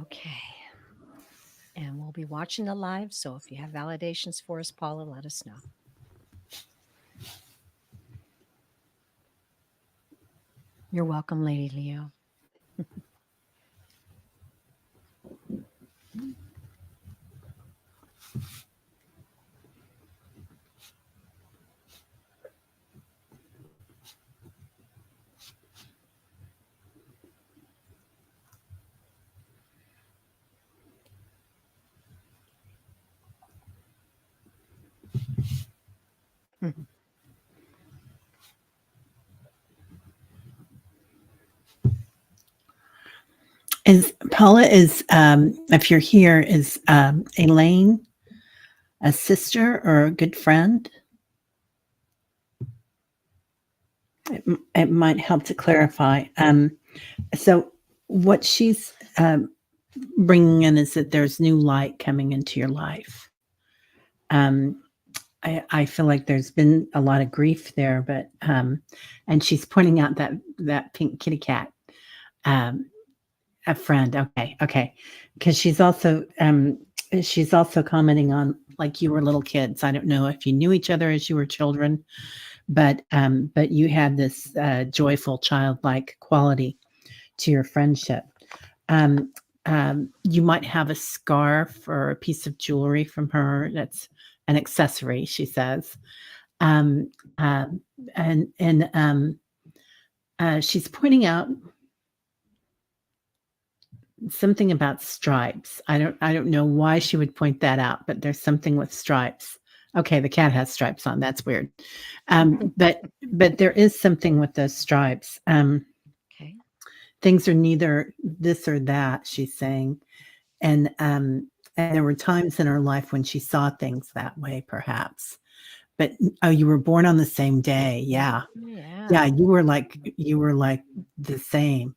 Okay. And we'll be watching the live. So if you have validations for us, Paula, let us know. You're welcome, Lady Leo. Is Paula if you're here, is Elaine a sister or a good friend? It might help to clarify. So what she's bringing in is that there's new light coming into your life. I feel like there's been a lot of grief there, but and she's pointing out that pink kitty cat. A friend, okay, because she's also she's also commenting on like you were little kids. I don't know if you knew each other as you were children, but you had this joyful childlike quality to your friendship. Um, you might have a scarf or a piece of jewelry from her. That's an accessory, she says. Um, um, and she's pointing out something about stripes. I don't know why she would point that out, but there's something with stripes. Okay, the cat has stripes on. That's weird. But there is something with those stripes. Okay. Things are neither this or that, she's saying. And there were times in her life when she saw things that way, perhaps. But oh, you were born on the same day. Yeah. Yeah, Yeah. you were like the same.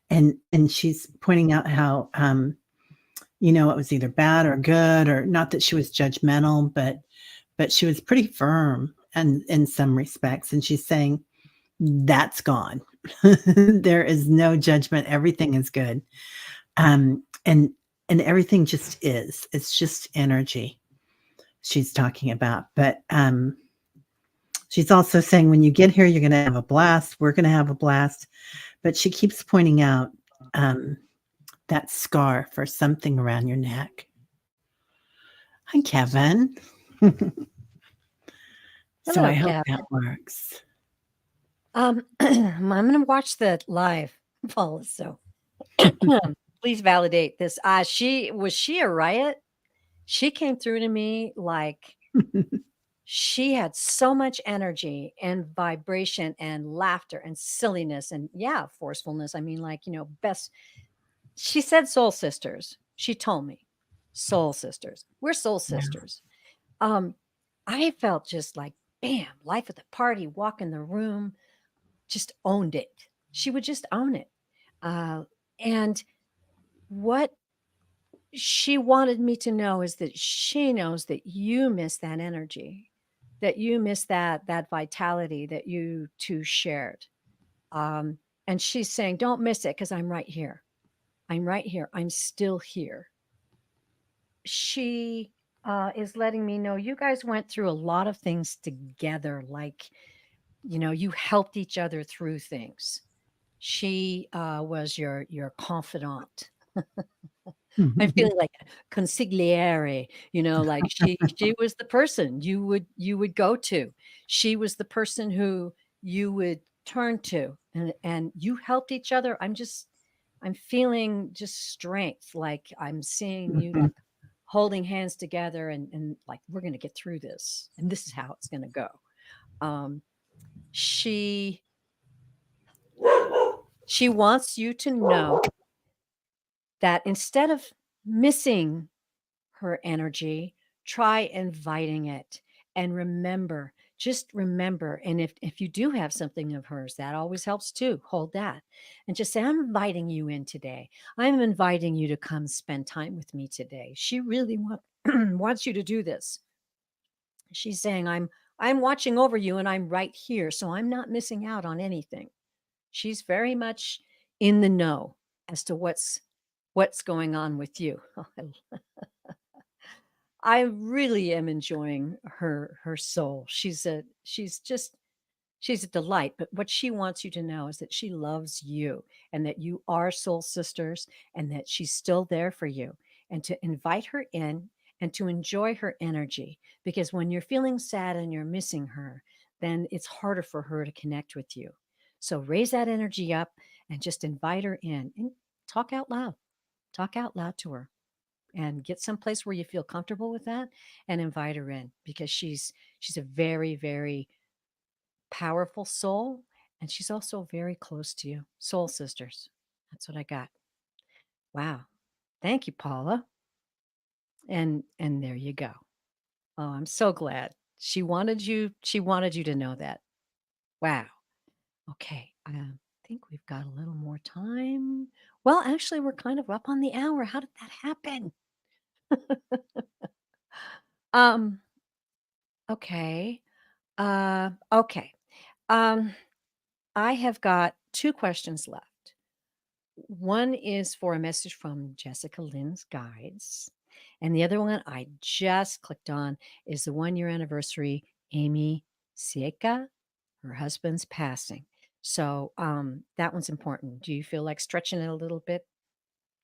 And she's pointing out how it was either bad or good, or not that she was judgmental, but she was pretty firm and in some respects. And she's saying, that's gone. There is no judgment. Everything is good. And everything just is. It's just energy she's talking about. But she's also saying when you get here, you're going to have a blast. We're going to have a blast. But she keeps pointing out that scarf or something around your neck. Hi, Kevin. So Hello, I hope that Kevin. works. I'm going to watch the live, Paula. So please validate this. She a riot? She came through to me like she had so much energy and vibration and laughter and silliness and yeah, forcefulness. I mean, like, best. She said soul sisters. She told me soul sisters. We're soul Yeah. sisters. Um, I felt just like, bam, life at the party, walk in the room, just owned it. She would just own it. Uh, and what she wanted me to know is that she knows that you miss that energy, that you miss that vitality that you two shared. Um, and she's saying, don't miss it because I'm right here. I'm right here. I'm still here. She is letting me know you guys went through a lot of things together. Like, you helped each other through things. She was your confidant. I'm feeling like a consigliere, like she was the person you would go to. She was the person who you would turn to, and you helped each other. I'm feeling just strength, like I'm seeing you Mhm. like holding hands together and like we're gonna get through this, and this is how it's gonna go. Um, she she wants you to know that instead of missing her energy, try inviting it. And remember, just remember, and if you do have something of hers, that always helps too. Hold that and just say, I'm inviting you in today. I'm inviting you to come spend time with me today. She really wants you to do this. She's saying, I'm watching over you and I'm right here. So I'm not missing out on anything. She's very much in the know as to what's going on with you. I really am enjoying her soul. She's a delight, but what she wants you to know is that she loves you and that you are soul sisters and that she's still there for you and to invite her in and to enjoy her energy because when you're feeling sad and you're missing her, then it's harder for her to connect with you. So raise that energy up and just invite her in and talk out loud. Talk out loud to her and get someplace where you feel comfortable with that and invite her in because she's a very very powerful soul and she's also very close to you. Soul sisters. That's what I got. Wow. Thank you, Paula. And there you go. Oh, I'm so glad. She wanted you to know that. Wow. Okay. I think we've got a little more time. Well, actually we're kind of up on the hour. How did that happen? um okay. Okay. Um, I have got two questions left. One is for a message from Jessica Lynn's Guides, And the other one I just clicked on is the 1 year anniversary, Amy Sieca, her husband's passing. So that one's important. Do you feel like stretching it a little bit,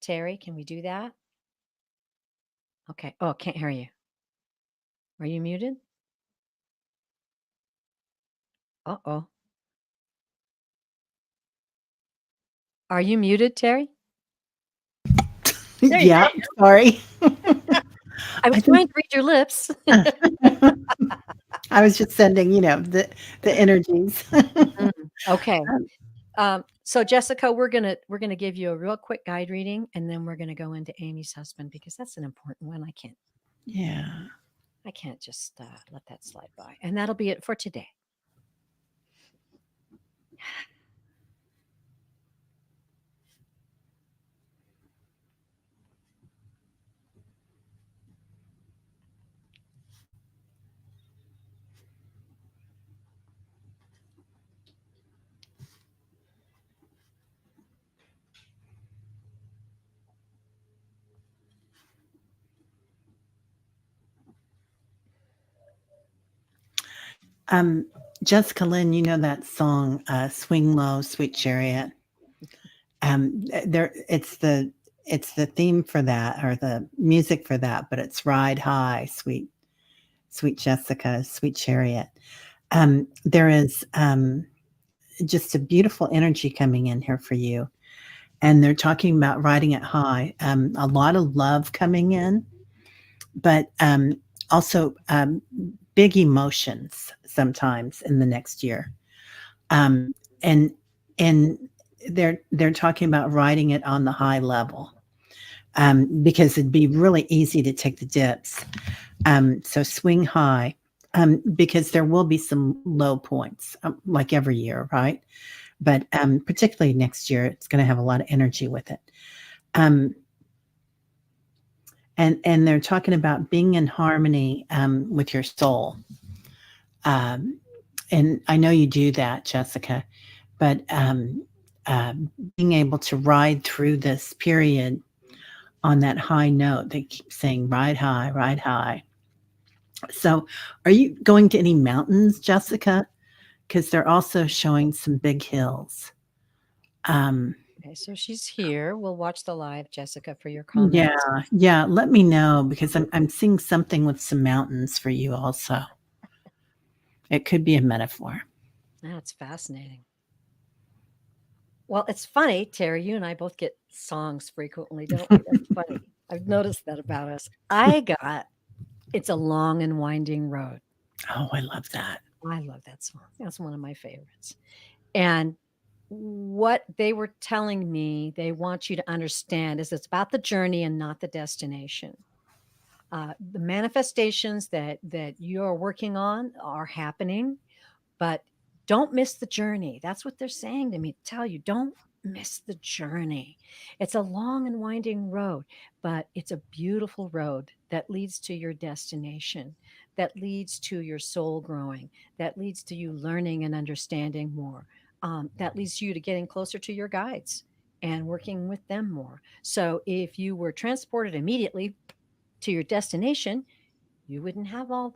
Terry? Can we do that? Okay. Oh, can't hear you. Are you muted? Uh-oh. Are you muted, Terry? There you Yeah, sorry. go. I was I think trying to read your lips. I was just sending, the energies. Mm, okay. Um, So Jessica, we're gonna give you a real quick guide reading, and then we're gonna go into Amy's husband because that's an important one. yeah. I can't just let that slide by, and that'll be it for today. Um, Jessica Lynn, you know that song, "Swing Low, Sweet Chariot"? It's the theme for that or the music for that, but it's "Ride High, Sweet Jessica, Sweet Chariot." There is, just a beautiful energy coming in here for you, and they're talking about riding it high. A lot of love coming in, but, also, big emotions sometimes in the next year. Um, and and they're talking about riding it on the high level, because it'd be really easy to take the dips. So swing high, because there will be some low points, like every year, right? But particularly next year, it's going to have a lot of energy with it. Um, and they're talking about being in harmony with your soul. Um, and I know you do that, Jessica, but uh, being able to ride through this period on that high note, they keep saying, ride high, ride high. So, are you going to any mountains, Jessica? Because they're also showing some big hills. Um, Okay, so she's here. We'll watch the live, Jessica, for your yeah, comments. yeah. Let me know because I'm seeing something with some mountains for you also. It could be a metaphor. That's fascinating. Well, it's funny, Terry. You and I both get songs frequently, don't we? That's funny. I've noticed that about us. I got "It's a Long and Winding Road." Oh, I love that. I love that song. That's one of my favorites. And what they were telling me they want you to understand is it's about the journey and not the destination. The manifestations that you're working on are happening, but don't miss the journey. That's what they're saying to me. Tell you, don't miss the journey. It's a long and winding road, but it's a beautiful road that leads to your destination, that leads to your soul growing, that leads to you learning and understanding more, that leads you to getting closer to your guides and working with them more. So if you were transported immediately to your destination, you wouldn't have all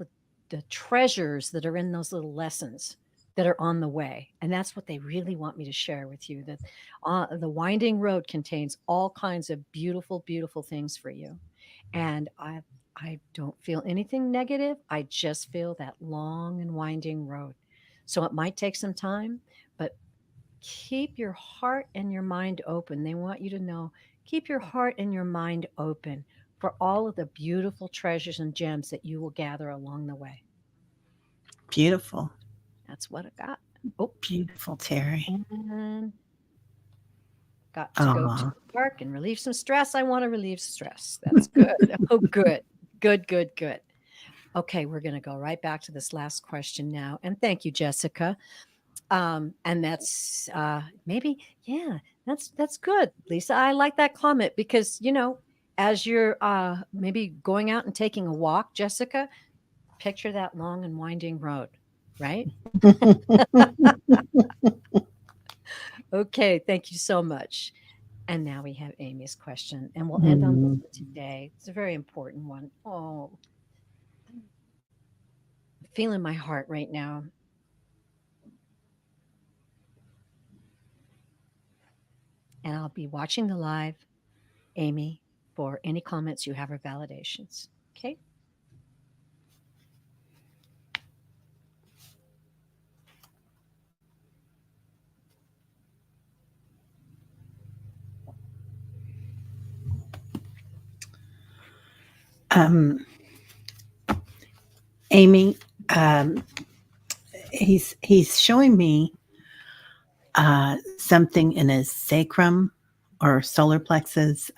the treasures that are in those little lessons that are on the way. And that's what they really want me to share with you, that the winding road contains all kinds of beautiful, beautiful things for you. And I don't feel anything negative. I just feel that long and winding road. So it might take some time, but keep your heart and your mind open. They want you to know, keep your heart and your mind open for all of the beautiful treasures and gems that you will gather along the way. Beautiful, That's what I got. Oh, beautiful, Terry. and got to go to Oh, the park and relieve some stress. I want to relieve stress. That's good. Oh, good. Good, good, good. Okay, we're going to go right back to this last question now. And thank you, Jessica. And that's maybe, yeah, that's good, Lisa. I like that comment because as you're maybe going out and taking a walk, Jessica, picture that long and winding road, right? Okay, thank you so much. And now we have Amy's question, and we'll end on this Mm. one today. It's a very important one. Oh, I'm feeling my heart right now. And I'll be watching the live, Amy, for any comments you have or validations. Okay. Um, Amy, um, he's showing me something in his sacrum or solar plexus.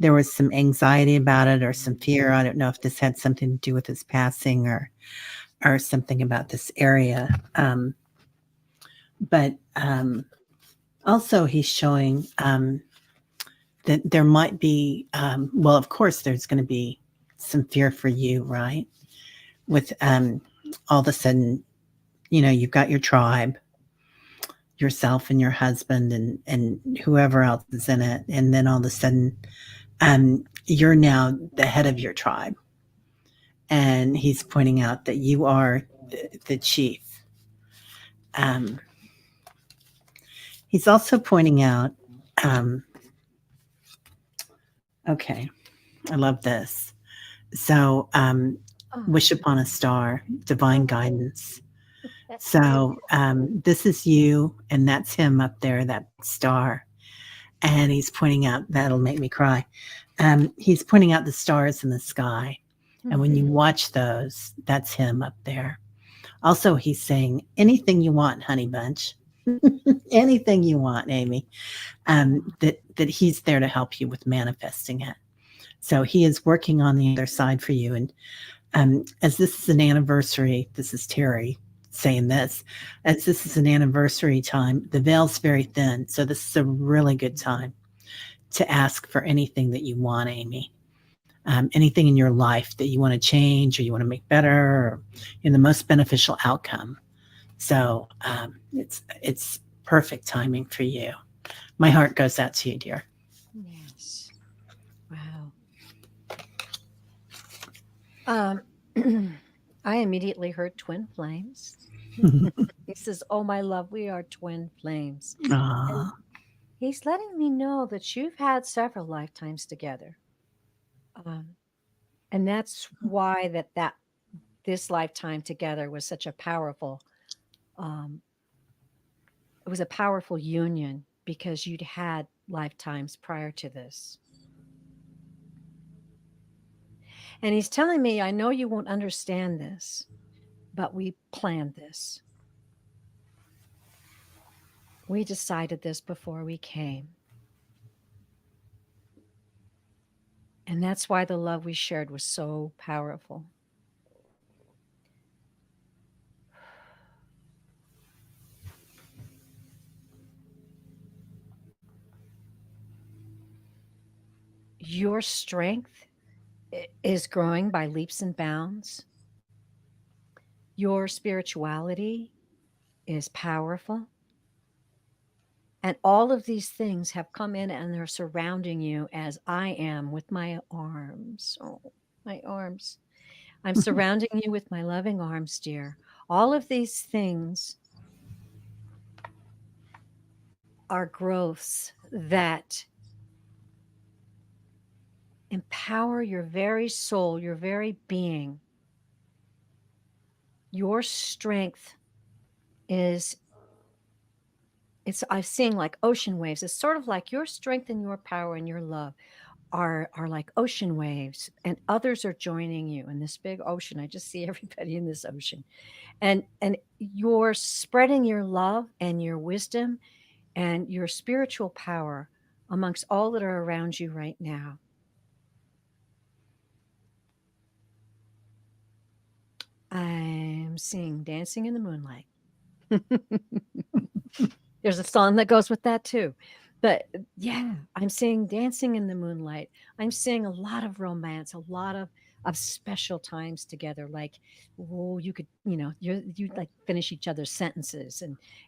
There was some anxiety about it or some fear. I don't know if this had something to do with his passing or something about this area. But also, he's showing that there might be, well, of course, there's going to be some fear for you, right? With all of a sudden, you've got your tribe, yourself and your husband, and whoever else is in it. And then all of a sudden, you're now the head of your tribe. And he's pointing out that you are the chief. Um, he's also pointing out, um, okay, I love this. So, Oh, wish upon a star, oh, divine guidance. that's So, beautiful. this is you, and that's him up there, that star. And he's pointing out, that'll make me cry. He's pointing out the stars in the sky. And when you Mhm. watch those, that's him up there. Also, he's saying, anything you want, honey bunch, anything you want, Amy, Oh, that he's there to help you with manifesting it. So he is working on the other side for you. And as this is an anniversary, this is Teri saying this, as this is an anniversary time, the veil's very thin. So this is a really good time to ask for anything that you want, Amy. Anything in your life that you want to change or you want to make better or in the most beneficial outcome. So it's perfect timing for you. My heart goes out to you, dear. yes. Wow. Um, I immediately heard twin flames. He says, "Oh, my love, we are twin flames." And Aw. he's letting me know that you've had several lifetimes together. Um, and that's why that this lifetime together was such a powerful um, it was a powerful union because you'd had lifetimes prior to this. And he's telling me, I know you won't understand this, but we planned this. We decided this before we came. And that's why the love we shared was so powerful. Your strength is growing by leaps and bounds. Your spirituality is powerful. And all of these things have come in and they're surrounding you as I am with my arms. Oh, my arms. I'm surrounding you with my loving arms, dear. All of these things are growths that empower your very soul, your very being. Your strength is I'm seeing like ocean waves. It's sort of like your strength and your power and your love are like ocean waves, and others are joining you in this big ocean. I just see everybody in this ocean. And you're spreading your love and your wisdom and your spiritual power amongst all that are around you right now. I'm seeing Dancing in the Moonlight. There's a song that goes with that too. But yeah, I'm seeing Dancing in the Moonlight. I'm seeing a lot of romance, a lot of special times together. Like, oh, you could, you like finish each other's sentences,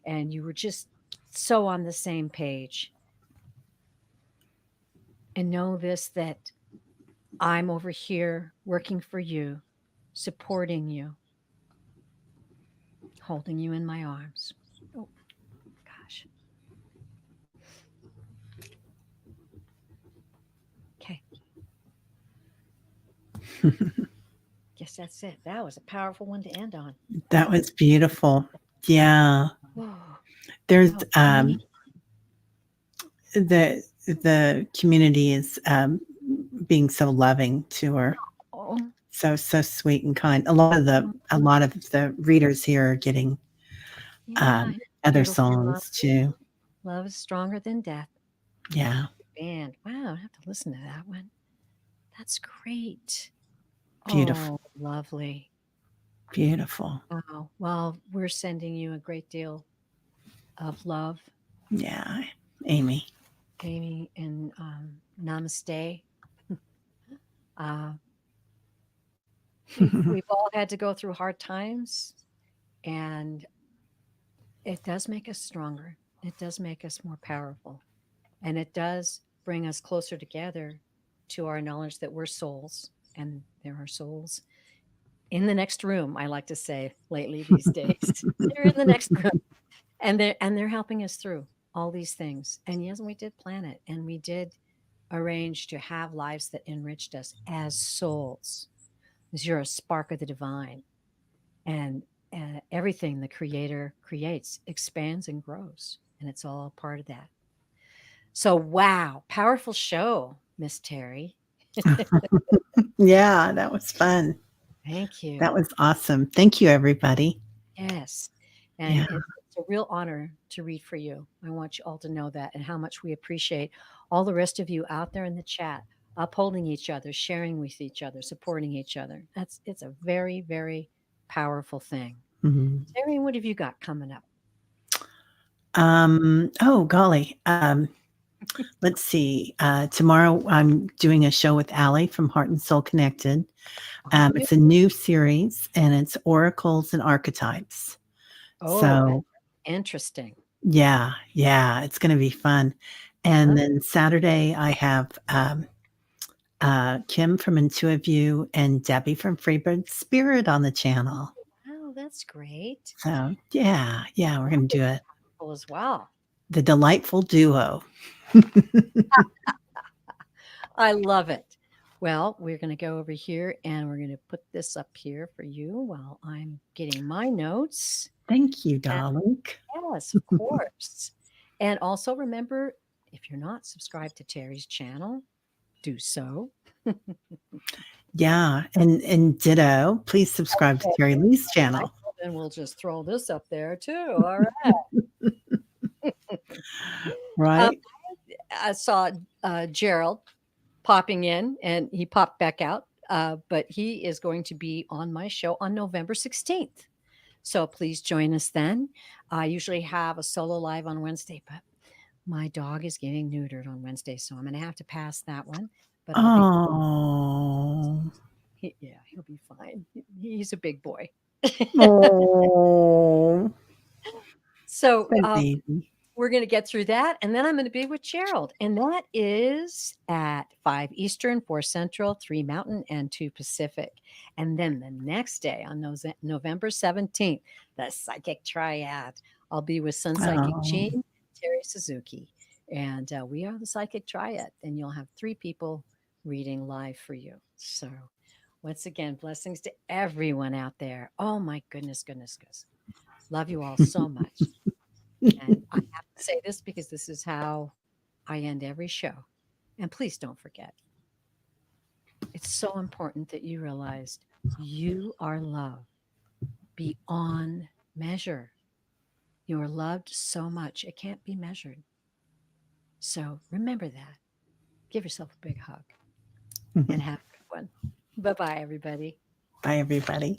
and you were just so on the same page. And know this, that I'm over here working for you, supporting you, holding you in my arms. Oh, gosh. Okay. Guess that's it. That was a powerful one to end on. That was beautiful. Yeah. Whoa. There's Oh, Amy. the community is being so loving to her. Oh, So sweet and kind. A lot of the readers here are getting yeah. other Turtle for Love. songs too. Love is stronger than death. Yeah. Band. Wow, I have to listen to that one. That's great. Beautiful. Oh, lovely. Beautiful. Wow. Well, we're sending you a great deal of love, Yeah. Amy. Amy, and namaste. Uh, we've all had to go through hard times, and it does make us stronger. It does make us more powerful, and it does bring us closer together to our knowledge that we're souls, and there are souls in the next room. I like to say lately these days, they're in the next room, and they're helping us through all these things. And yes, we did plan it, and we did arrange to have lives that enriched us as souls, because you're a spark of the divine, and everything the creator creates expands and grows, and it's all part of that. So wow, powerful show, Miss Teri. Yeah, that was fun. Thank That you. was awesome. Thank you, everybody. Yes. And Yeah. it's a real honor to read for you. I want you all to know that, and how much we appreciate all the rest of you out there in the chat, upholding each other, sharing with each other, supporting each other. It's a very, very powerful thing. Mhm. Terry, what have you got coming up? Oh, golly. Let's see. Tomorrow I'm doing a show with Allie from Heart and Soul Connected. Oh, good. It's a new series and it's oracles and archetypes. Oh, that's So interesting. yeah, it's going to be fun. And Uh-huh. then Saturday I have Kim from Intuitive View and Debbie from Freebird Spirit on the channel. Wow, that's great. So yeah, we're That going to was do it. cool as well. The delightful duo. I love it. Well, we're going to go over here and we're going to put this up here for you while I'm getting my notes. Thank you, darling. Yes, of course. And also remember, if you're not subscribed to Terry's channel, do so. Yeah, and ditto. Please subscribe to Terry Lee's channel. Then we'll just throw this up there too. All right. Um, Right? I saw Gerald popping in, and he popped back out. But he is going to be on my show on November 16th. So please join us then. I usually have a solo live on Wednesday, but my dog is getting neutered on Wednesday, so I'm going to have to pass that one. But I'll be, Oh. yeah, he'll be fine. He's a big boy. Oh. So That baby. we're going to get through that, and then I'm going to be with Gerald, and that is at 5 Eastern, 4 Central, 3 Mountain, and 2 Pacific. And then the next day on November 17th, the Psychic Triad. I'll be with Sun Psychic Oh. Jean, Terry Suzuki, and we are the Psychic Triad. And you'll have 3 people reading live for you. So once again, blessings to everyone out there. Oh my goodness, goodness, goodness. Love you all so much. And I have to say this because this is how I end every show. And please don't forget, it's so important that you realized you are loved beyond measure. You are loved so much, it can't be measured. So remember that. Give yourself a big hug and have a good one. Bye bye, everybody. Bye, everybody.